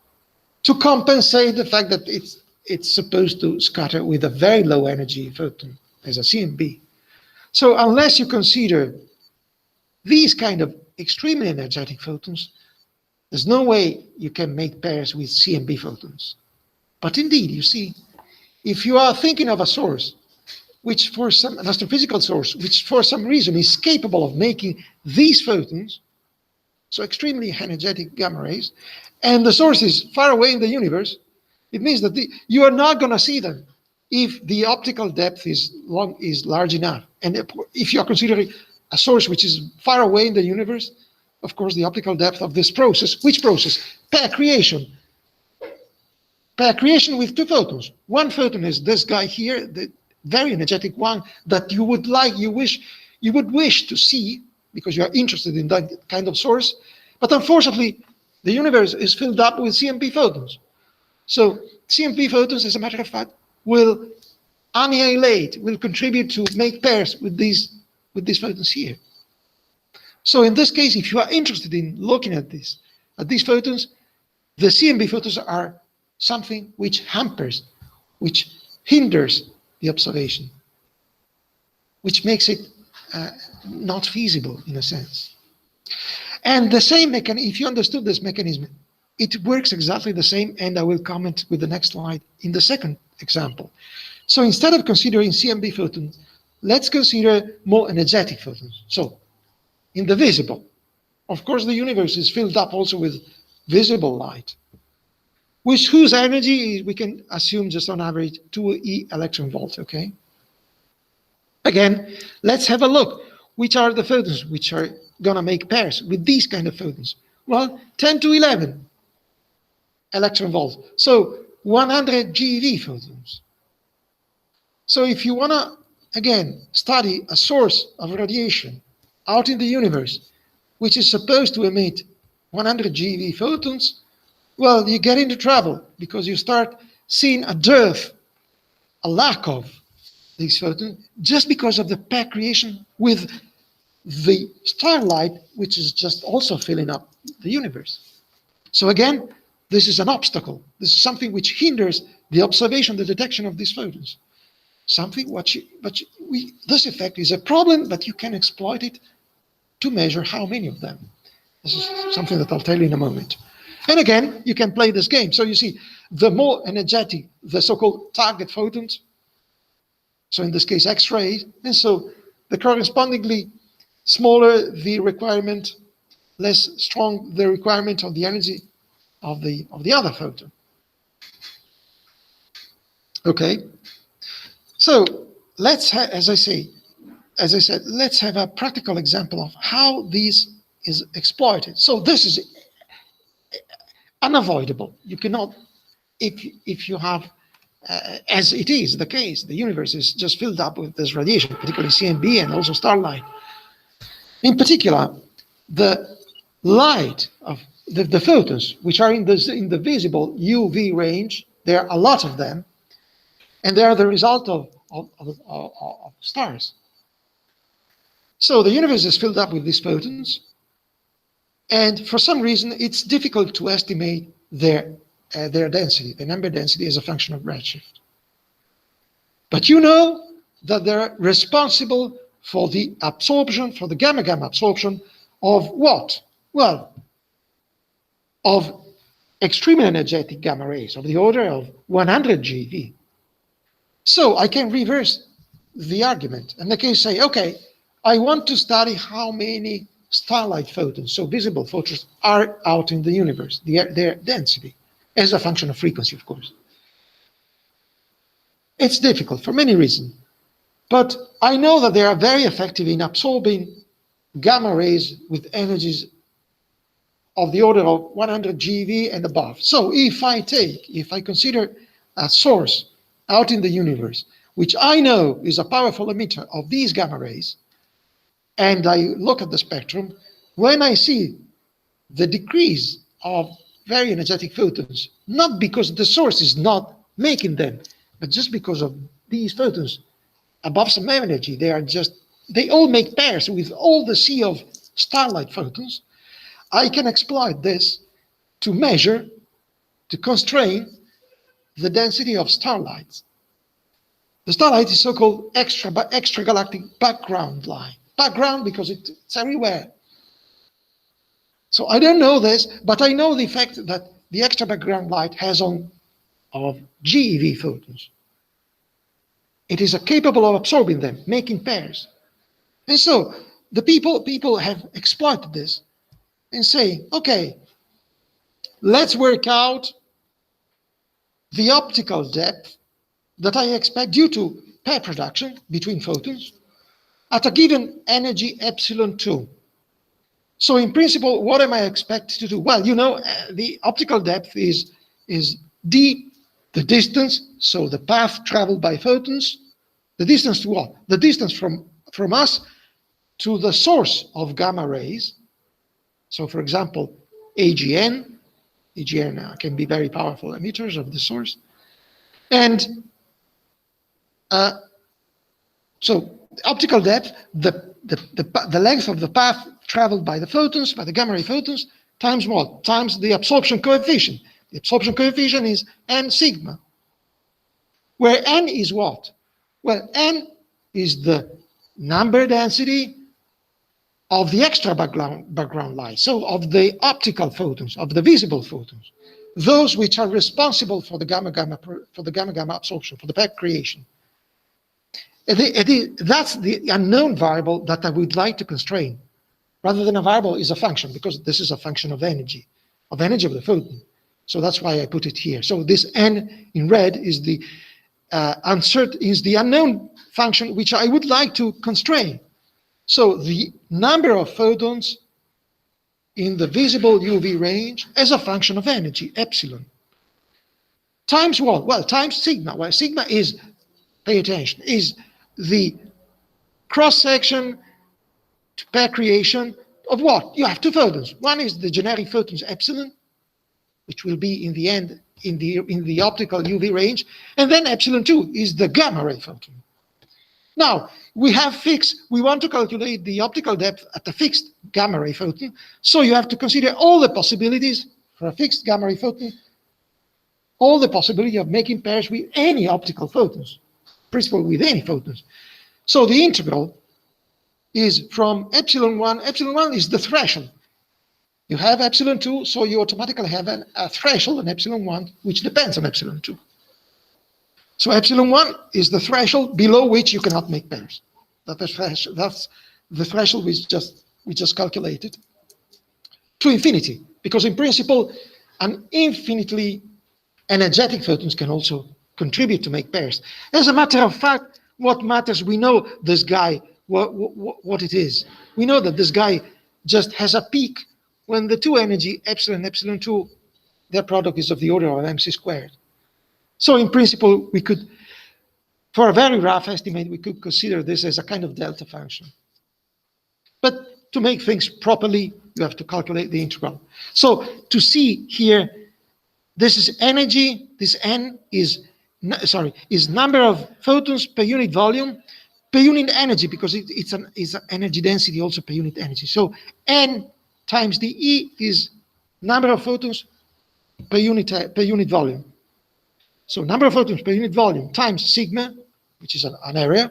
to compensate the fact that it's supposed to scatter with a very low energy photon as a CMB. So unless you consider these kind of extremely energetic photons, there's no way you can make pairs with CMB photons. But indeed, you see, if you are thinking of a source which for some, an astrophysical source, which for some reason is capable of making these photons, so extremely energetic gamma rays, and the source is far away in the universe, it means that you are not going to see them if the optical depth is large enough. And if you are considering a source which is far away in the universe, of course, the optical depth of this process, which process? Pair creation. Pair creation with two photons. One photon is this guy here, the very energetic one that you would wish to see because you are interested in that kind of source. But unfortunately, the universe is filled up with CMP photons. So CMP photons, as a matter of fact, will annihilate, will contribute to make pairs with these photons here. So in this case, if you are interested in looking at these photons, the CMP photons are something which hampers, which hinders the observation, which makes it not feasible in a sense. And the same mechanism, if you understood this mechanism, it works exactly the same, and I will comment with the next slide in the second example. So instead of considering CMB photons, let's consider more energetic photons. So in the visible, of course, the universe is filled up also with visible light, whose energy we can assume just on average 2 electron volts, okay? Again, let's have a look. Which are the photons which are gonna make pairs with these kind of photons? Well, 10 to 11 electron volts. So 100 GeV photons. So if you wanna, again, study a source of radiation out in the universe, which is supposed to emit 100 GeV photons, well, you get into trouble because you start seeing a dearth, a lack of these photons, just because of the pair creation with the starlight, which is just also filling up the universe. So again, this is an obstacle. This is something which hinders the observation, the detection of these photons. Something this effect is a problem, but you can exploit it to measure how many of them. This is something that I'll tell you in a moment. And again, you can play this game. So you see, the more energetic the so-called target photons, so in this case X-rays, and so the correspondingly smaller the requirement, less strong the requirement of the energy of the other photon. Okay, so let's as I said, let's have a practical example of how this is exploited. So this is unavoidable. You cannot, if you have, as it is the case, the universe is just filled up with this radiation, particularly CMB and also starlight. In particular, the light of the photons, which are in the visible UV range, there are a lot of them, and they are the result of stars. So the universe is filled up with these photons, and for some reason, it's difficult to estimate their density, the number density as a function of redshift. But you know that they're responsible for the absorption, for the gamma-gamma absorption of what? Well, of extremely energetic gamma rays of the order of 100 GeV. So I can reverse the argument, and I can say, okay, I want to study how many starlight photons, so visible photons, are out in the universe, their density, as a function of frequency, of course. It's difficult for many reasons, but I know that they are very effective in absorbing gamma rays with energies of the order of 100 GeV and above. So if I consider a source out in the universe, which I know is a powerful emitter of these gamma rays, and I look at the spectrum, when I see the decrease of very energetic photons, not because the source is not making them, but just because of these photons above some energy, they all make pairs with all the sea of starlight photons, I can exploit this to measure, to constrain the density of starlights. The starlight is so-called extragalactic background light. Background because it's everywhere. So I don't know this, but I know the effect that the extra background light has on GeV photons. it is capable of absorbing them, making pairs. And so the people have exploited this and say, okay, let's work out the optical depth that I expect due to pair production between photons at a given energy epsilon 2. So in principle, what am I expected to do? Well, the optical depth is d, the distance, so the path traveled by photons. The distance to what? The distance from us to the source of gamma rays. So for example, AGN can be very powerful emitters of the source. And so optical depth, the length of the path traveled by the photons, by the gamma ray photons, times what? Times the absorption coefficient. The absorption coefficient is n sigma, where n is what? Well, n is the number density of the extra background light, so of the optical photons, of the visible photons, those which are responsible for the gamma-gamma absorption, for the pair creation. That's the unknown variable that I would like to constrain, rather than a variable is a function, because this is a function of energy of the photon. So that's why I put it here. So this n in red is the unknown function which I would like to constrain. So the number of photons in the visible UV range as a function of energy, epsilon. Times what? Well, times sigma. Well, sigma is, pay attention, is the cross-section to pair creation of what? You have two photons. One is the generic photons epsilon, which will be in the end in the optical UV range, and then epsilon 2 is the gamma ray photon. Now, we want to calculate the optical depth at a fixed gamma ray photon, so you have to consider all the possibilities for a fixed gamma ray photon, all the possibility of making pairs with any optical photons, principally with any photons. So the integral is from epsilon 1 is the threshold. You have epsilon 2, so you automatically have a threshold, an epsilon 1, which depends on epsilon 2. So epsilon 1 is the threshold below which you cannot make pairs. That's the threshold we just calculated to infinity, because in principle, an infinitely energetic photons can also contribute to make pairs. As a matter of fact, what matters, we know this guy, what it is. We know that this guy just has a peak when the two energy, epsilon, epsilon 2, their product is of the order of mc squared. So in principle, we could, for a very rough estimate, we could consider this as a kind of delta function. But to make things properly, you have to calculate the integral. So to see here, this is energy, this n is number of photons per unit volume, per unit energy, because it's an energy density also per unit energy. So n times the E is number of photons per unit volume. So number of photons per unit volume times sigma, which is an area,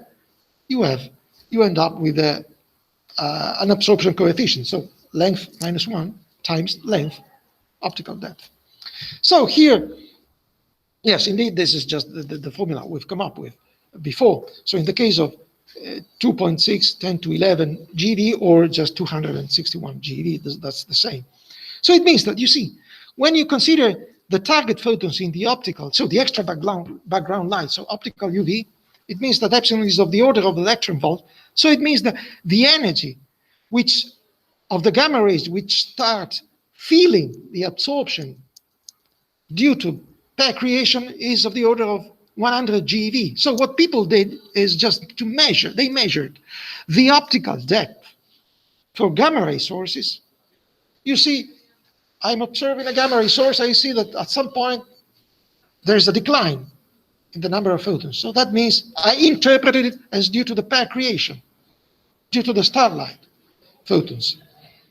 you end up with an absorption coefficient. So length minus 1 times length, optical depth. So here, yes, indeed, this is just the formula we've come up with before. So in the case of 2.6, 10 to 11 GeV, or just 261 GeV, that's the same. So it means that, you see, when you consider the target photons in the optical, so the extra background light, so optical UV, it means that epsilon is of the order of electron volt. So it means that the energy of the gamma rays which start feeling the absorption due to pair creation is of the order of 100 GeV. So what people did is just to measure, they measured the optical depth for gamma ray sources. You see, I'm observing a gamma ray source, I see that at some point there's a decline in the number of photons. So that means I interpreted it as due to the pair creation, due to the starlight photons.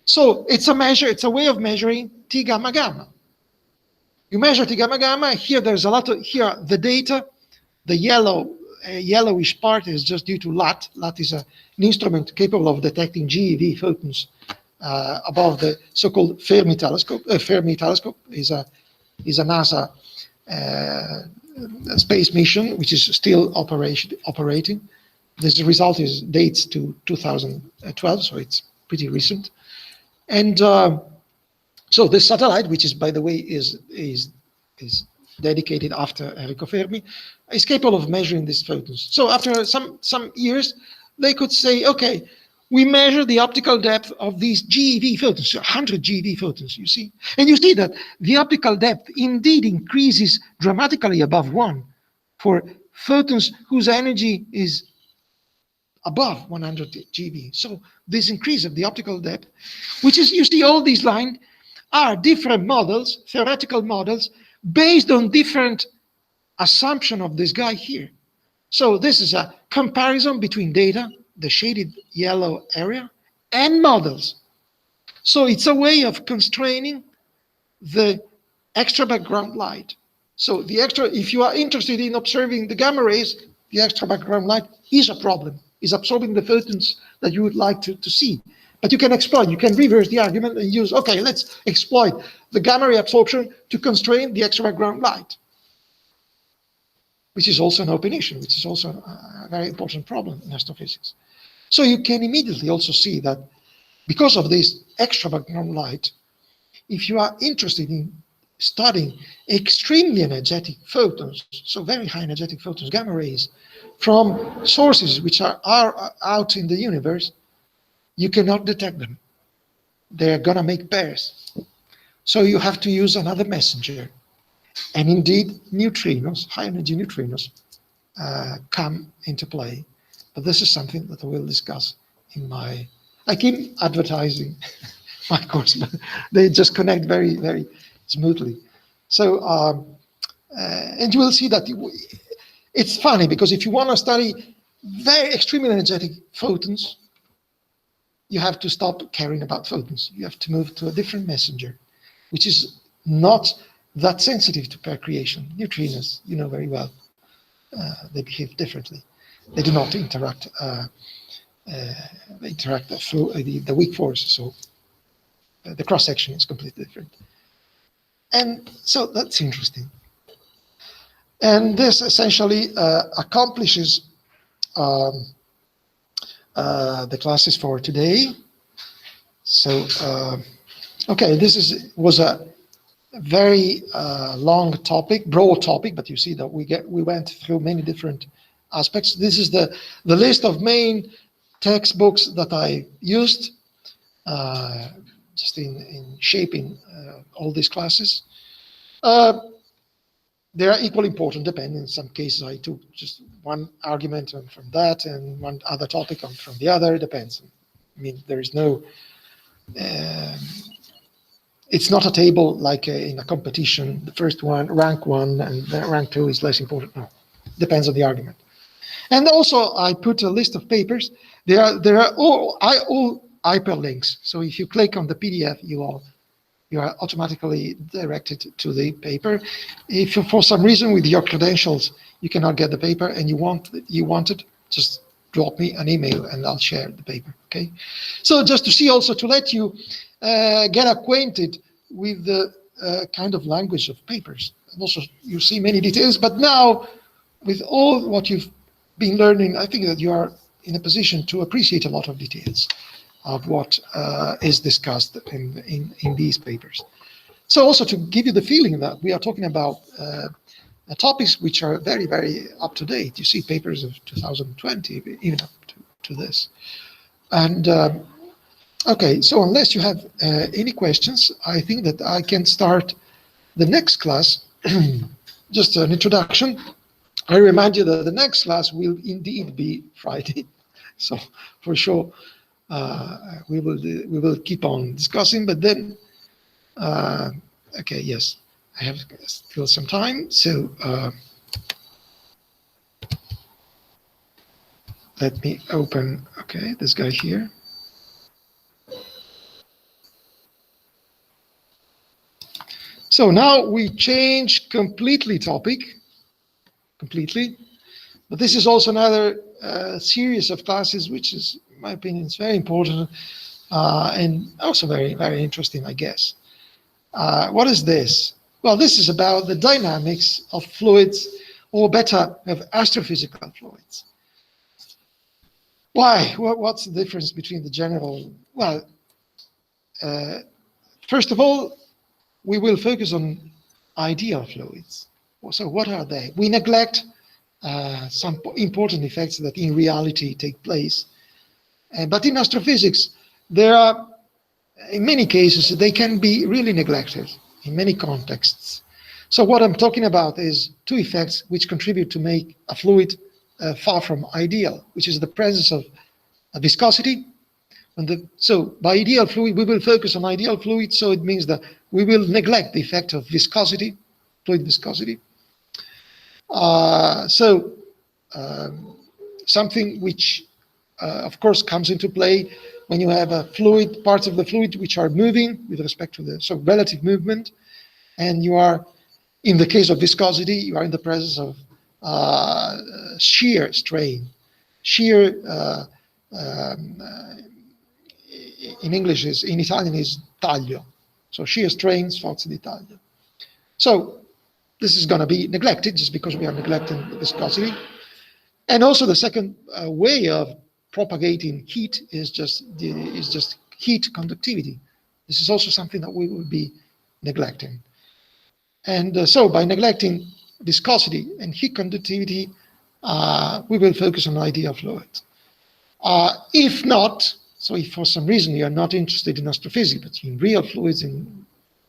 So it's a measure, it's a way of measuring T gamma gamma. You measure T gamma gamma, here there's a lot of, here the data, the yellowish part is just due to LAT. LAT is an instrument capable of detecting GeV photons above the so-called Fermi telescope. Fermi telescope is a NASA space mission, which is still operating. This result dates to 2012, so it's pretty recent. And so this satellite, which is, by the way, is dedicated after Enrico Fermi, is capable of measuring these photons. So after some years, they could say, okay, we measure the optical depth of these GeV photons, 100 GeV photons, you see? And you see that the optical depth indeed increases dramatically above 1 for photons whose energy is above 100 GeV. So this increase of the optical depth, which is, you see, all these lines are different models, theoretical models, based on different assumption of this guy here. So this is a comparison between data, the shaded yellow area, and models. So it's a way of constraining the extra background light. So the extra, if you are interested in observing the gamma rays, the extra background light is a problem, is absorbing the photons that you would like to see. But you can exploit, you can reverse the argument and use, okay, let's exploit the gamma ray absorption to constrain the extra background light, which is also an open issue, which is also a very important problem in astrophysics. So you can immediately also see that because of this extra background light, if you are interested in studying extremely energetic photons, so very high energetic photons, gamma rays, from sources which are out in the universe, you cannot detect them. They're gonna make pairs. So you have to use another messenger. And indeed, neutrinos, high energy neutrinos, come into play. But this is something that I will discuss in my, I keep advertising my course, but they just connect very, very smoothly. So, and you will see that it's funny, because if you want to study very extremely energetic photons, you have to stop caring about photons. You have to move to a different messenger, which is not that sensitive to pair creation. Neutrinos, you know very well, they behave differently. They do not interact. They interact through the weak force, so the cross section is completely different. And so that's interesting. And this essentially accomplishes the classes for today. So, okay, this was a very long topic, broad topic, but you see that we went through many different aspects. This is the list of main textbooks that I used just in shaping all these classes. They are equally important, depending. In some cases, I took just one argument from that and one other topic from the other. It depends. I mean, there is no. It's not a table like in a competition. The first one, rank 1, and the rank 2 is less important. No, depends on the argument. And also, I put a list of papers. There are all hyperlinks. So if you click on the PDF, you are automatically directed to the paper. If for some reason with your credentials you cannot get the paper and you want it, just drop me an email and I'll share the paper. Okay. So just to see, also to let you get acquainted with the kind of language of papers. And also you see many details, but now with all what you've been learning, I think that you are in a position to appreciate a lot of details of what is discussed in these papers. So also to give you the feeling that we are talking about topics which are very, very up to date. You see papers of 2020, even up to this. And okay, so unless you have any questions, I think that I can start the next class. Just an introduction. I remind you that the next class will indeed be Friday. So for sure, we will keep on discussing, but then, okay, yes, I have still some time. So let me open, okay, this guy here. So now we change completely topic, completely. But this is also another series of classes, which is, in my opinion, is very important and also very, very interesting, I guess. What is this? Well, this is about the dynamics of fluids or better, we have astrophysical fluids. Why? What's the difference between the general? Well, first of all, we will focus on ideal fluids. So what are they? We neglect some important effects that in reality take place. But in astrophysics, there are, in many cases, they can be really neglected in many contexts. So what I'm talking about is two effects which contribute to make a fluid far from ideal, which is the presence of viscosity. So by ideal fluid, we will focus on ideal fluid, so it means that we will neglect the effect of viscosity, fluid viscosity. Something which, of course, comes into play when you have a fluid, parts of the fluid which are moving with respect to the relative movement, and you are, in the case of viscosity, you are in the presence of shear strain. Shear, in English, in Italian is taglio. So shear strain, sforzi di taglio. So this is going to be neglected just because we are neglecting the viscosity. And also the second way of propagating heat is just heat conductivity. This is also something that we will be neglecting. And so by neglecting viscosity and heat conductivity, we will focus on ideal fluids. If not, so if for some reason you are not interested in astrophysics, but in real fluids, in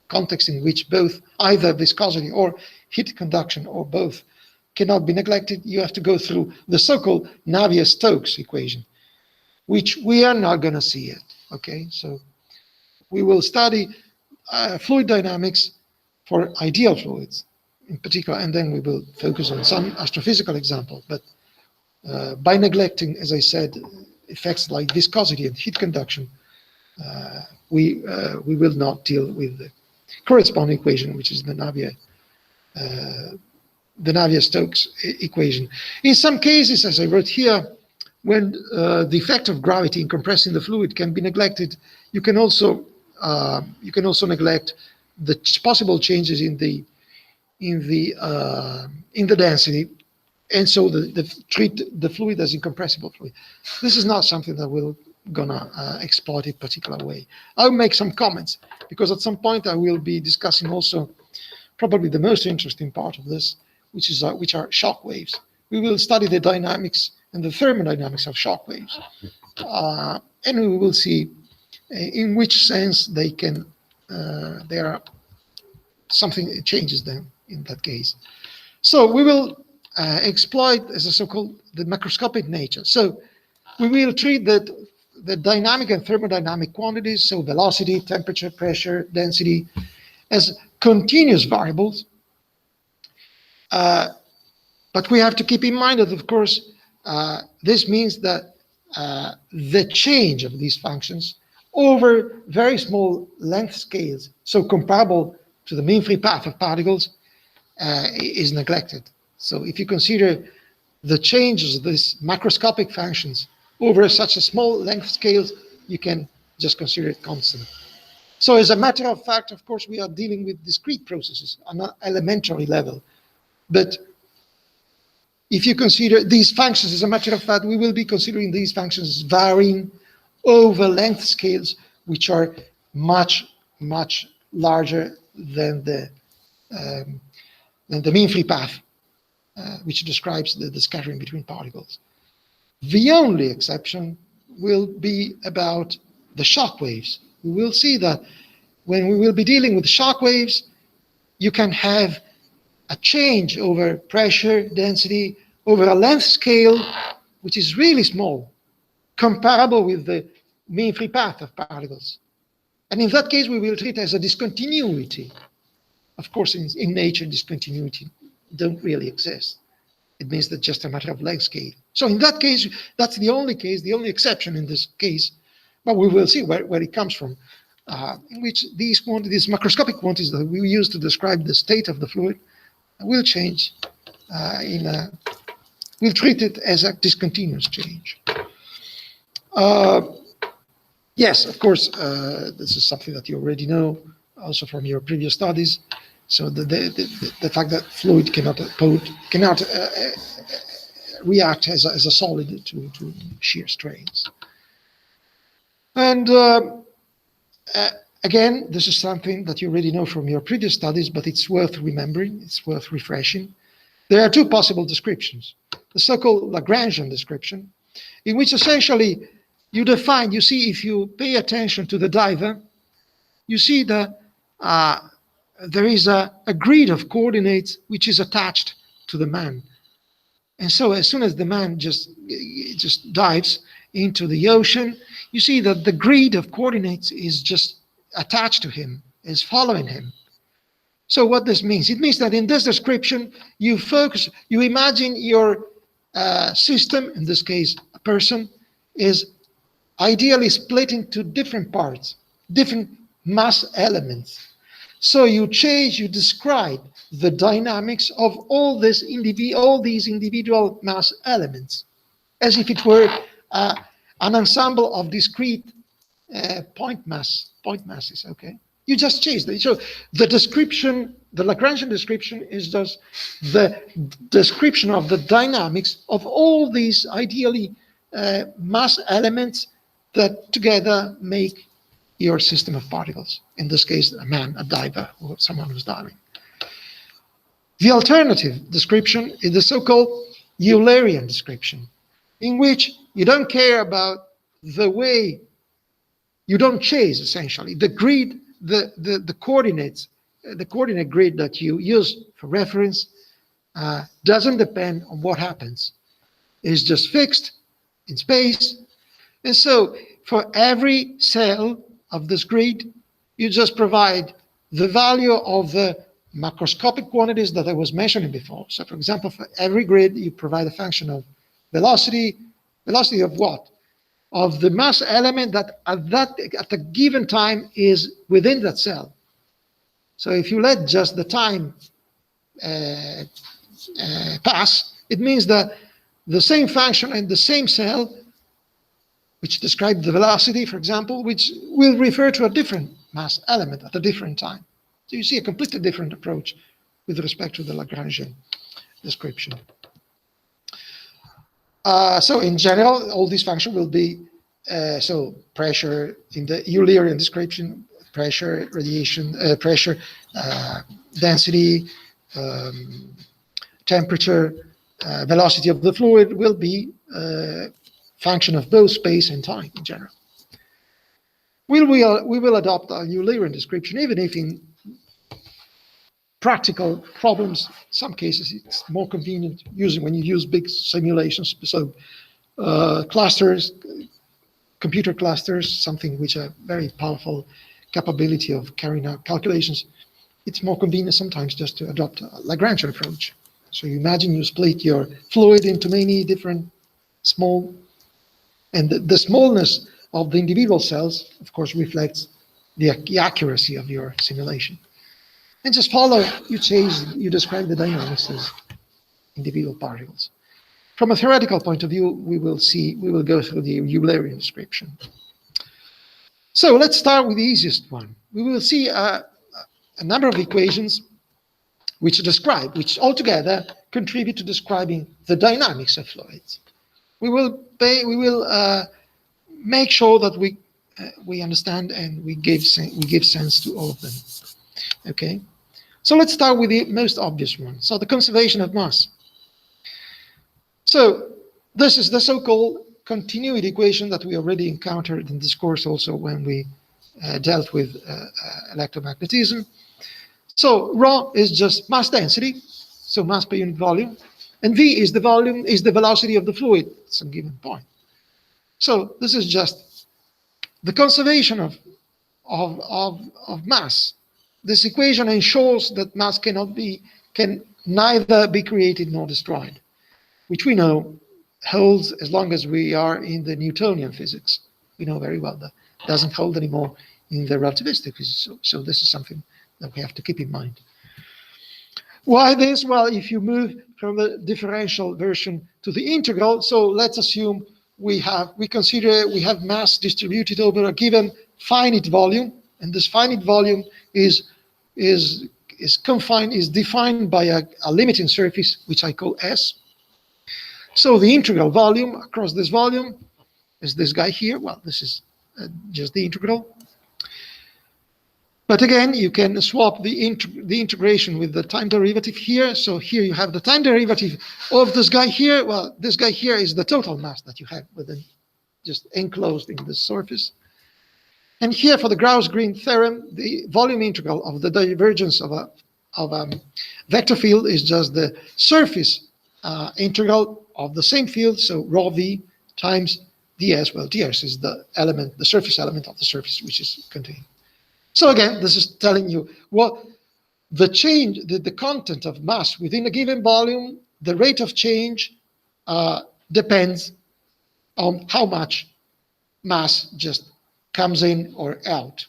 context in which both either viscosity or heat conduction or both cannot be neglected, you have to go through the so-called Navier-Stokes equation, which we are not going to see yet. Okay, so we will study fluid dynamics for ideal fluids in particular, and then we will focus on some astrophysical example. But by neglecting, as I said, effects like viscosity and heat conduction, we will not deal with the corresponding equation, which is the Navier-Stokes equation. In some cases, as I wrote here, when the effect of gravity in compressing the fluid can be neglected, you can also neglect the possible changes in the density, and so treat the fluid as incompressible fluid. This is not something that we're gonna exploit in a particular way. I'll make some comments because at some point I will be discussing also probably the most interesting part of this, which are shock waves. We will study the dynamics and the thermodynamics of shock waves, and we will see in which sense they are something that changes them in that case. So we will exploit as a so-called the macroscopic nature. So we will treat the dynamic and thermodynamic quantities, so velocity, temperature, pressure, density, as continuous variables. But we have to keep in mind that, of course, this means that the change of these functions over very small length scales, so comparable to the mean free path of particles, is neglected. So if you consider the changes of these macroscopic functions over such a small length scales, you can just consider it constant. So as a matter of fact, of course, we are dealing with discrete processes on an elementary level. But if you consider these functions, as a matter of fact, we will be considering these functions varying over length scales, which are much, much larger than the mean free path, which describes the scattering between particles. The only exception will be about the shock waves. We will see that when we will be dealing with shock waves, you can have a change over pressure, density, over a length scale, which is really small, comparable with the mean free path of particles. And in that case, we will treat it as a discontinuity. Of course, in nature, discontinuity don't really exist. It means that just a matter of length scale. So in that case, that's the only case, the only exception in this case, but we will see where it comes from, in which these quantities, macroscopic quantities that we use to describe the state of the fluid, will change, we'll treat it as a discontinuous change. Yes, of course, this is something that you already know, also from your previous studies. So the fact that fluid cannot react as a solid to shear strains. And again, this is something that you already know from your previous studies, but it's worth remembering, it's worth refreshing. There are two possible descriptions. The so-called Lagrangian description, in which essentially you define, you see, if you pay attention to the diver, you see that there is a grid of coordinates which is attached to the man. And so as soon as the man just dives into the ocean, you see that the grid of coordinates is just attached to him, is following him. So what this means? It means that in this description, you imagine your system, in this case, a person, is ideally split into different parts, different mass elements. So you describe the dynamics of all these individual mass elements, as if it were an ensemble of discrete point masses. Okay, you just change that. So the description, the Lagrangian description, is just the description of the dynamics of all these ideally mass elements that together make your system of particles. In this case, a man, a diver, or someone who's diving. The alternative description is the so-called Eulerian description, in which you don't care about the way, you don't chase, essentially. The grid, the coordinates, the coordinate grid that you use for reference doesn't depend on what happens. It's just fixed in space. And so for every cell of this grid, you just provide the value of the macroscopic quantities that I was mentioning before. So for example, for every grid, you provide a function of velocity. Velocity of what? Of the mass element that at a given time is within that cell. So if you let just the time pass, it means that the same function in the same cell, which describes the velocity, for example, which will refer to a different mass element at a different time. So you see a completely different approach with respect to the Lagrangian description. So in general, all these functions will be, so pressure in the Eulerian description, pressure, radiation, pressure, density, temperature, velocity of the fluid will be function of both space and time in general. We will adopt a Eulerian description, even if in practical problems, some cases it's more convenient when you use big simulations. So clusters, computer clusters, something which are very powerful capability of carrying out calculations. It's more convenient sometimes just to adopt a Lagrangian approach. So you imagine you split your fluid into many different small, and the smallness of the individual cells, of course, reflects the accuracy of your simulation. And just follow, you describe the dynamics as individual particles. From a theoretical point of view, we will go through the Eulerian description. So let's start with the easiest one. We will see a number of equations which altogether contribute to describing the dynamics of fluids. We will make sure that we understand and we give sense to all of them. Okay, so let's start with the most obvious one. So the conservation of mass. So this is the so-called continuity equation that we already encountered in this course also when we dealt with electromagnetism. So ρ is just mass density, so mass per unit volume, and v is the velocity of the fluid at some given point. So this is just the conservation of mass. This equation ensures that mass can neither be created nor destroyed, which we know holds as long as we are in the Newtonian physics. We know very well that it doesn't hold anymore in the relativistic physics. So this is something that we have to keep in mind. Why this? Well, if you move from the differential version to the integral, so let's assume we have mass distributed over a given finite volume, and this finite volume is confined, is defined by a limiting surface, which I call S. So the integral volume across this volume is this guy here. Well, this is just the integral. But again, you can swap the integration with the time derivative here. So here you have the time derivative of this guy here. Well, this guy here is the total mass that you have within, just enclosed in this surface. And here for the Gauss-Green theorem, the volume integral of the divergence of a vector field is just the surface integral of the same field, so rho v times ds. Well, ds is the element, the surface element of the surface which is contained. So again, this is telling you what the change, the content of mass within a given volume, the rate of change depends on how much mass just comes in or out.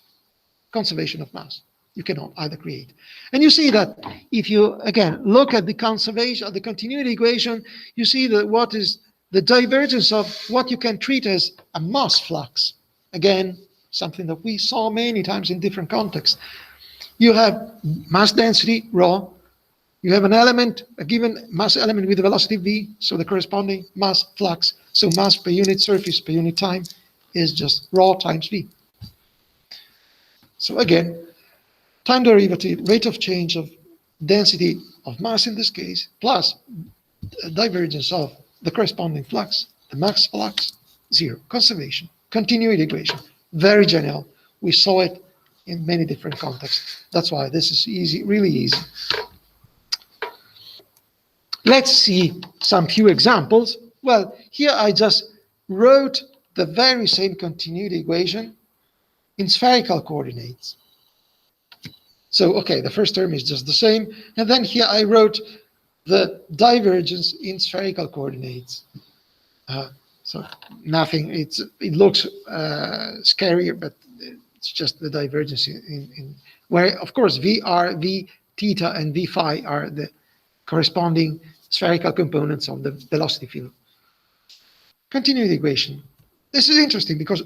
Conservation of mass. You cannot either create. And you see that if you, again, look at the conservation, the continuity equation, you see that what is the divergence of what you can treat as a mass flux. Again, something that we saw many times in different contexts. You have mass density, rho. You have an element, a given mass element with a velocity v, so the corresponding mass flux. So mass per unit surface per unit time is just rho times v. So again, time derivative, rate of change of density of mass in this case, plus divergence of the corresponding flux, the mass flux, zero. Conservation, continuity equation. Very general. We saw it in many different contexts. That's why this is easy, really easy. Let's see some few examples. Well, here I just wrote the very same continuity equation in spherical coordinates. So, okay, the first term is just the same. And then here I wrote the divergence in spherical coordinates. So nothing, it looks scarier, but it's just the divergence in where, of course, VR, V theta, and V phi are the corresponding spherical components of the velocity field. Continuity equation. This is interesting because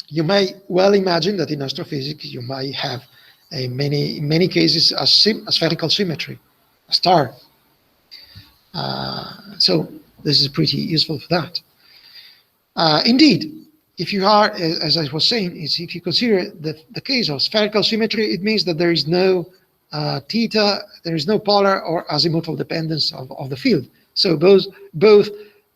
you may well imagine that in astrophysics you might have in many cases a spherical symmetry, a star. So this is pretty useful for that. Indeed, if you are, as I was saying, if you consider the case of spherical symmetry, it means that there is no theta, there is no polar or azimuthal dependence of the field. So both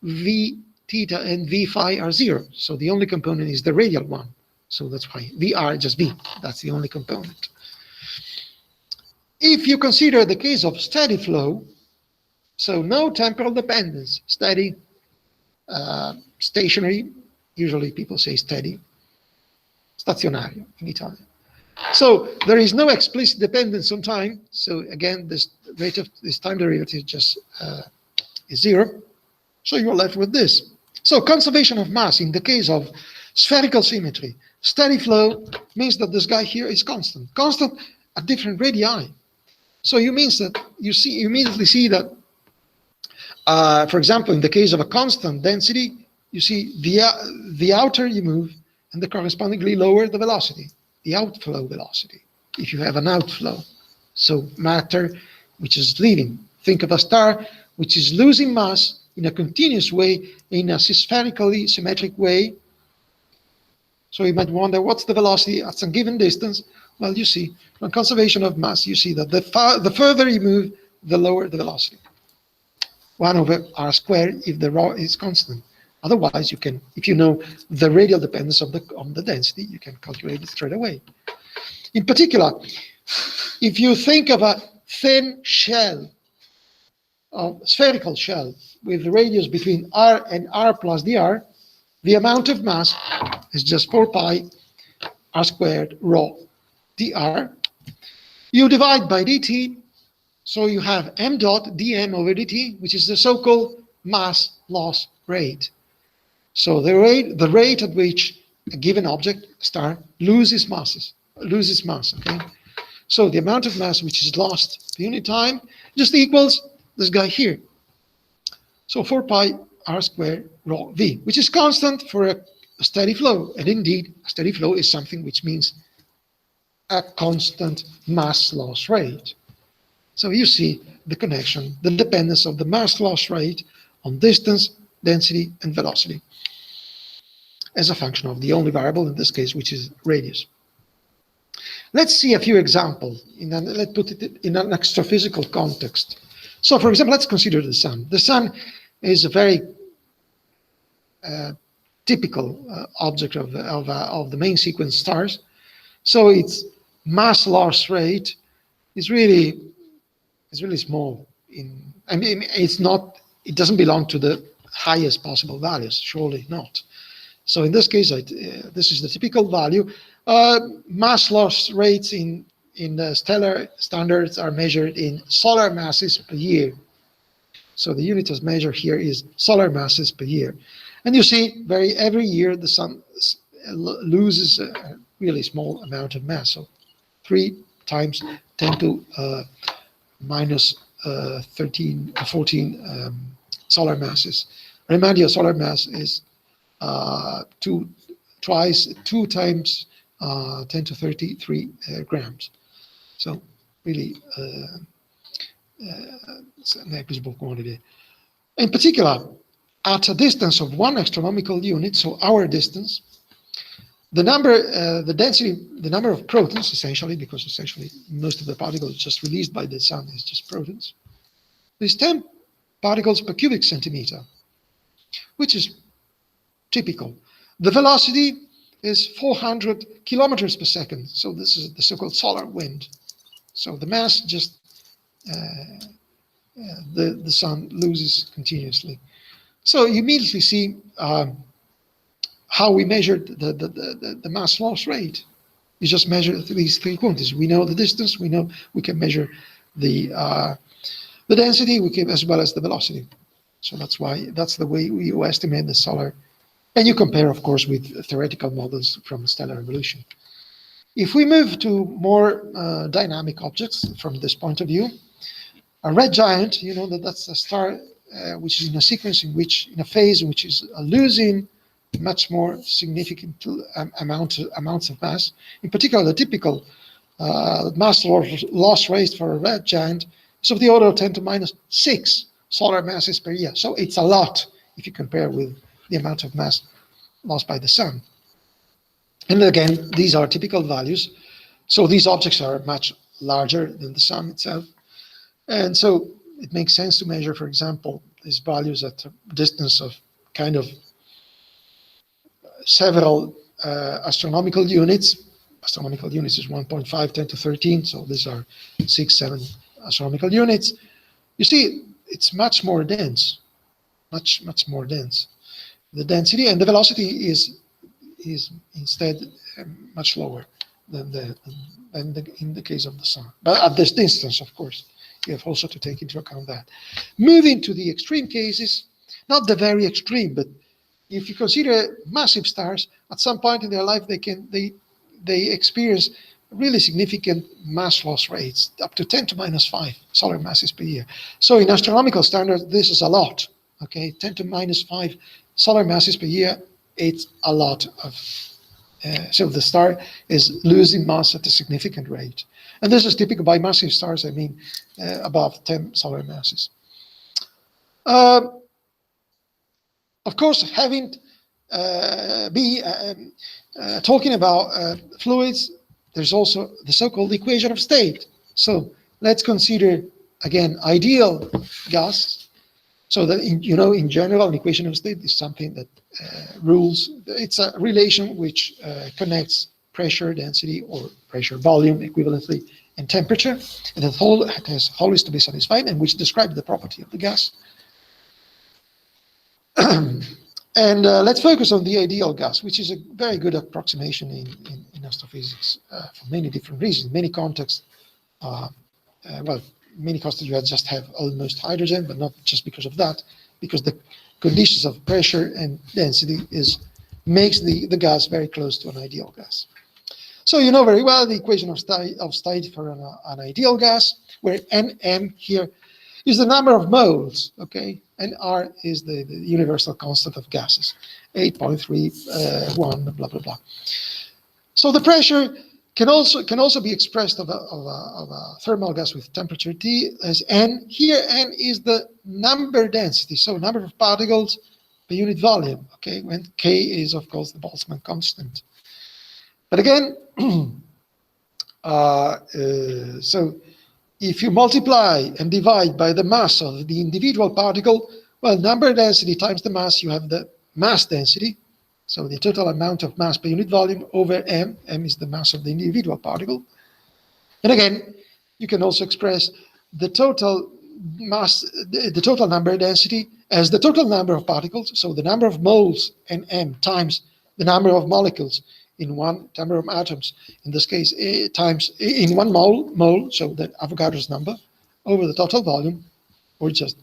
v theta and v phi are zero. So the only component is the radial one. So that's why VR just v. That's the only component. If you consider the case of steady flow, so no temporal dependence, steady, stationary, usually people say steady, stazionario in Italian. So there is no explicit dependence on time. So again, this rate of this time derivative just is zero. So you're left with this. So conservation of mass in the case of spherical symmetry, steady flow means that this guy here is constant at different radii. So you means that you immediately see that, for example, in the case of a constant density, you see the outer you move and the correspondingly lower the velocity, the outflow velocity, if you have an outflow. So matter which is leaving, think of a star which is losing mass in a continuous way, in a spherically symmetric way. So you might wonder, what's the velocity at some given distance? Well, you see, from conservation of mass, you see that the further you move, the lower the velocity. 1 over r squared if the rho is constant. Otherwise, you can, if you know the radial dependence of the density, you can calculate it straight away. In particular, if you think of a thin shell, a spherical shell, with the radius between r and r plus dr, the amount of mass is just 4 pi r squared rho dr. You divide by dt, so you have m dot dm over dt, which is the so-called mass loss rate. So the rate at which a given object, star, loses mass, okay? So the amount of mass which is lost per unit time just equals this guy here. So 4 pi r squared rho v, which is constant for a steady flow. And indeed, a steady flow is something which means a constant mass loss rate. So you see the connection, the dependence of the mass loss rate on distance, density, and velocity as a function of the only variable in this case, which is radius. Let's see a few examples. Let's put it in an astrophysical context. So, for example, let's consider the sun. The sun is a very typical object of the main sequence stars. So its mass loss rate is really small. I mean, it's not. It doesn't belong to the highest possible values. Surely not. So in this case, this is the typical value. Mass loss rates in the stellar standards are measured in solar masses per year. So the unit as measured here is solar masses per year. And you see, every year the sun loses a really small amount of mass. So 3 times 10 to minus 14 solar masses. Remind you, solar mass is 2 times 10 to 33 grams. So really it's a negligible quantity. In particular, at a distance of 1 astronomical unit, so our distance, the density, the number of protons, essentially, because essentially most of the particles just released by the sun is just protons, is 10 particles per cubic centimeter, which is typical. The velocity is 400 kilometers per second. So this is the so-called solar wind. So the mass just the sun loses continuously. So you immediately see how we measured the mass loss rate. You just measure these 3 quantities. We know the distance. We know we can measure the density. We can, as well as the velocity. So that's the way we estimate the solar. And you compare, of course, with theoretical models from stellar evolution. If we move to more dynamic objects from this point of view, a red giant, you know that's a star which is in a sequence in a phase in which is losing much more significant amounts of mass. In particular, the typical mass loss rate for a red giant is of the order of 10 to minus 6 solar masses per year. So it's a lot if you compare with the amount of mass lost by the sun. And again, these are typical values. So these objects are much larger than the sun itself. And so it makes sense to measure, for example, these values at a distance of kind of several astronomical units. Astronomical units is 1.5, 10 to 13. So these are 6, 7 astronomical units. You see, it's much more dense, much more dense. The density and the velocity is instead much lower than in the case of the sun. But at this distance, of course, you have also to take into account that. Moving to the extreme cases, not the very extreme, but if you consider massive stars, at some point in their life they experience really significant mass loss rates, up to 10 to minus 5 solar masses per year. So in astronomical standards, this is a lot. Okay, 10 to minus 5 solar masses per year, it's a lot of. So the star is losing mass at a significant rate. And this is typical by massive stars, I mean above 10 solar masses. Of course, having talking about fluids, there's also the so-called equation of state. So let's consider, again, ideal gas. So that, in general, an equation of state is something that rules. It's a relation which connects pressure, density, or pressure, volume, equivalently, and temperature, and it has always to be satisfied, and which describes the property of the gas. And let's focus on the ideal gas, which is a very good approximation in astrophysics for many different reasons. Many contexts, many contexts you just have almost hydrogen, but not just because of that, because the conditions of pressure and density makes the gas very close to an ideal gas. So you know very well the equation of state for an ideal gas, where Nm here is the number of moles, okay, and R is the universal constant of gases, 8.31, blah, blah, blah. So the pressure can also be expressed of a thermal gas with temperature T as N. Here N is the number density, so number of particles per unit volume, okay, when K is of course the Boltzmann constant. But again, so if you multiply and divide by the mass of the individual particle, well, number density times the mass, you have the mass density. So the total amount of mass per unit volume over m. M is the mass of the individual particle. And again, you can also express the total mass, the total number density as the total number of particles. So the number of moles in m times the number of molecules in one number of atoms, in this case, times in one mole, so the Avogadro's number, over the total volume, or just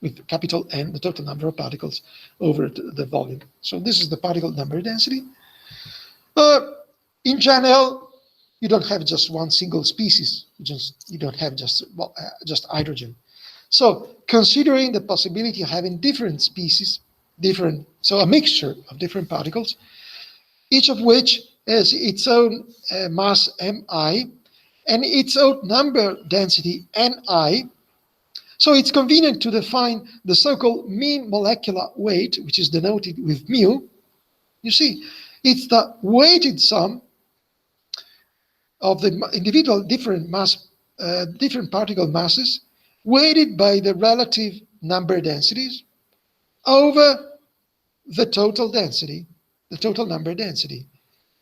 with capital N, the total number of particles over the volume. So this is the particle number density. In general, you don't have just one single species. You don't have just hydrogen. So considering the possibility of having different species, so a mixture of different particles, each of which has its own mass mi and its own number density ni. So it's convenient to define the so-called mean molecular weight, which is denoted with mu. You see, it's the weighted sum of the individual different particle masses weighted by the relative number densities over the total density, the total number density,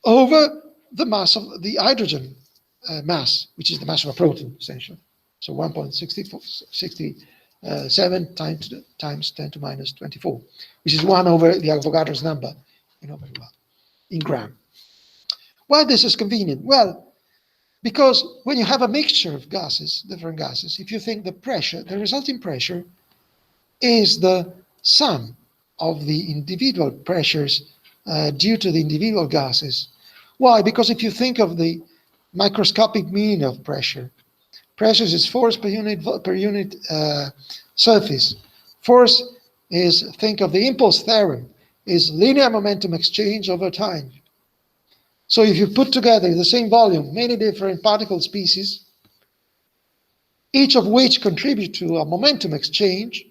over the mass of the hydrogen mass, which is the mass of a proton, essentially. So 1.67 times 10 to minus 24, which is 1 over the Avogadro's number, in gram. Why this is convenient? Well, because when you have a mixture of gases, different gases, if you think the pressure, the resulting pressure is the sum of the individual pressures due to the individual gases. Why? Because if you think of the microscopic meaning of pressure, pressure is force per unit surface. Force is, think of the impulse theorem, is linear momentum exchange over time. So if you put together the same volume, many different particle species, each of which contribute to a momentum exchange,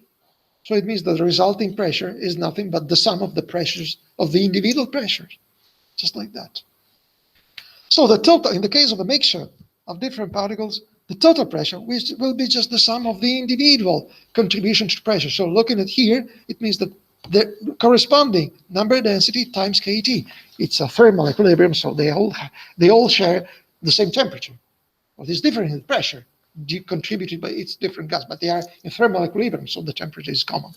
so it means that the resulting pressure is nothing but the sum of the pressures of the individual pressures, just like that. So the total, in the case of a mixture of different particles, the total pressure will be just the sum of the individual contributions to pressure. So looking at here, it means that the corresponding number density times kT. It's a thermal equilibrium, so they all share the same temperature. What is different in pressure, contributed by its different gas, but they are in thermal equilibrium, so the temperature is common.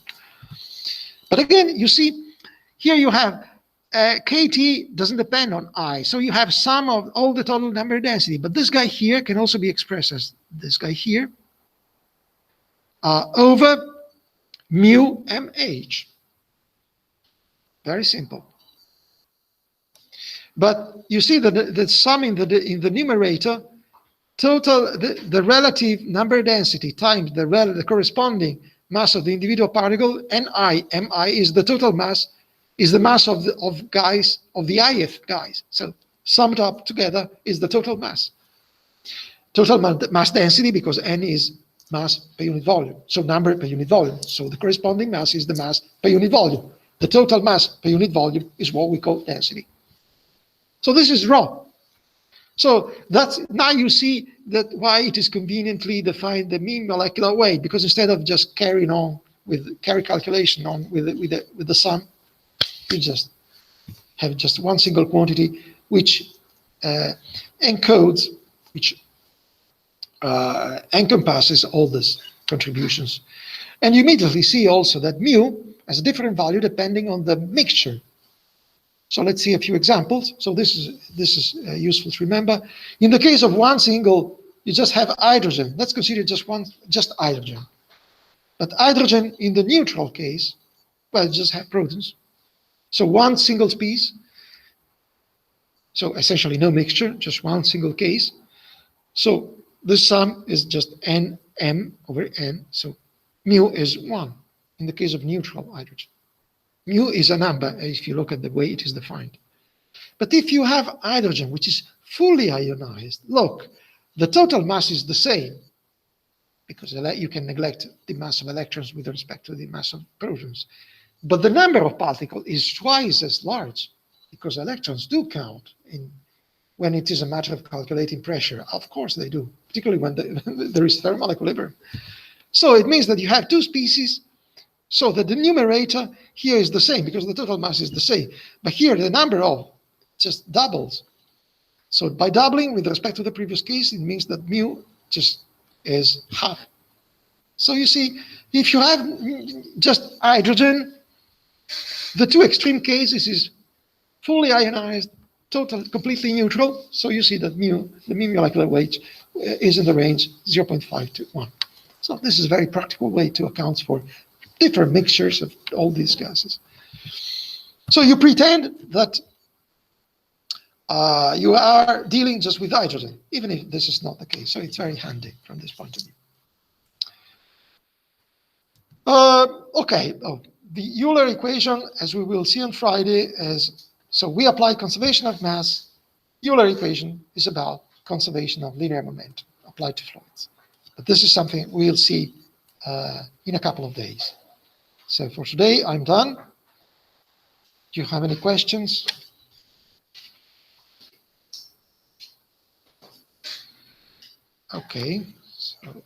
But again, you see, here you have kT doesn't depend on I, so you have sum of all the total number density. But this guy here can also be expressed as this guy here over mu mh. Very simple. But you see that the sum in the numerator, total the relative number density times the corresponding mass of the individual particle, mi is the total mass, is the mass of the ith guys. So summed up together is the total mass. Total mass density, because n is mass per unit volume, so number per unit volume. So the corresponding mass is the mass per unit volume. The total mass per unit volume is what we call density. So this is raw. So that's, now you see that why it is conveniently defined the mean molecular weight, because instead of just carrying on with calculation on with the sum, you just have just one single quantity which encodes, which encompasses all these contributions. And you immediately see also that mu has a different value depending on the mixture. So let's see a few examples. So this is useful to remember. In the case of one single, you just have hydrogen. Let's consider just hydrogen. But hydrogen in the neutral case, well, you just have protons. So one single piece. So essentially no mixture, just one single case. So the sum is just nm over n. So mu is 1 in the case of neutral hydrogen. Mu is a number if you look at the way it is defined. But if you have hydrogen, which is fully ionized, look, the total mass is the same, because you can neglect the mass of electrons with respect to the mass of protons. But the number of particles is twice as large, because electrons do count when it is a matter of calculating pressure. Of course they do, particularly when there is thermal equilibrium. So it means that you have two species, so that the numerator here is the same, because the total mass is the same. But here the number of just doubles. So by doubling with respect to the previous case, it means that mu just is half. So you see, if you have just hydrogen, the two extreme cases is fully ionized, completely neutral. So you see that the mean molecular weight is in the range 0.5 to 1. So this is a very practical way to account for different mixtures of all these gases. So you pretend that you are dealing just with hydrogen, even if this is not the case. So it's very handy from this point of view. Okay, the Euler equation, as we will see on Friday, is, so we apply conservation of mass. Euler equation is about conservation of linear momentum applied to fluids. But this is something we'll see in a couple of days. So for today, I'm done. Do you have any questions? Okay, so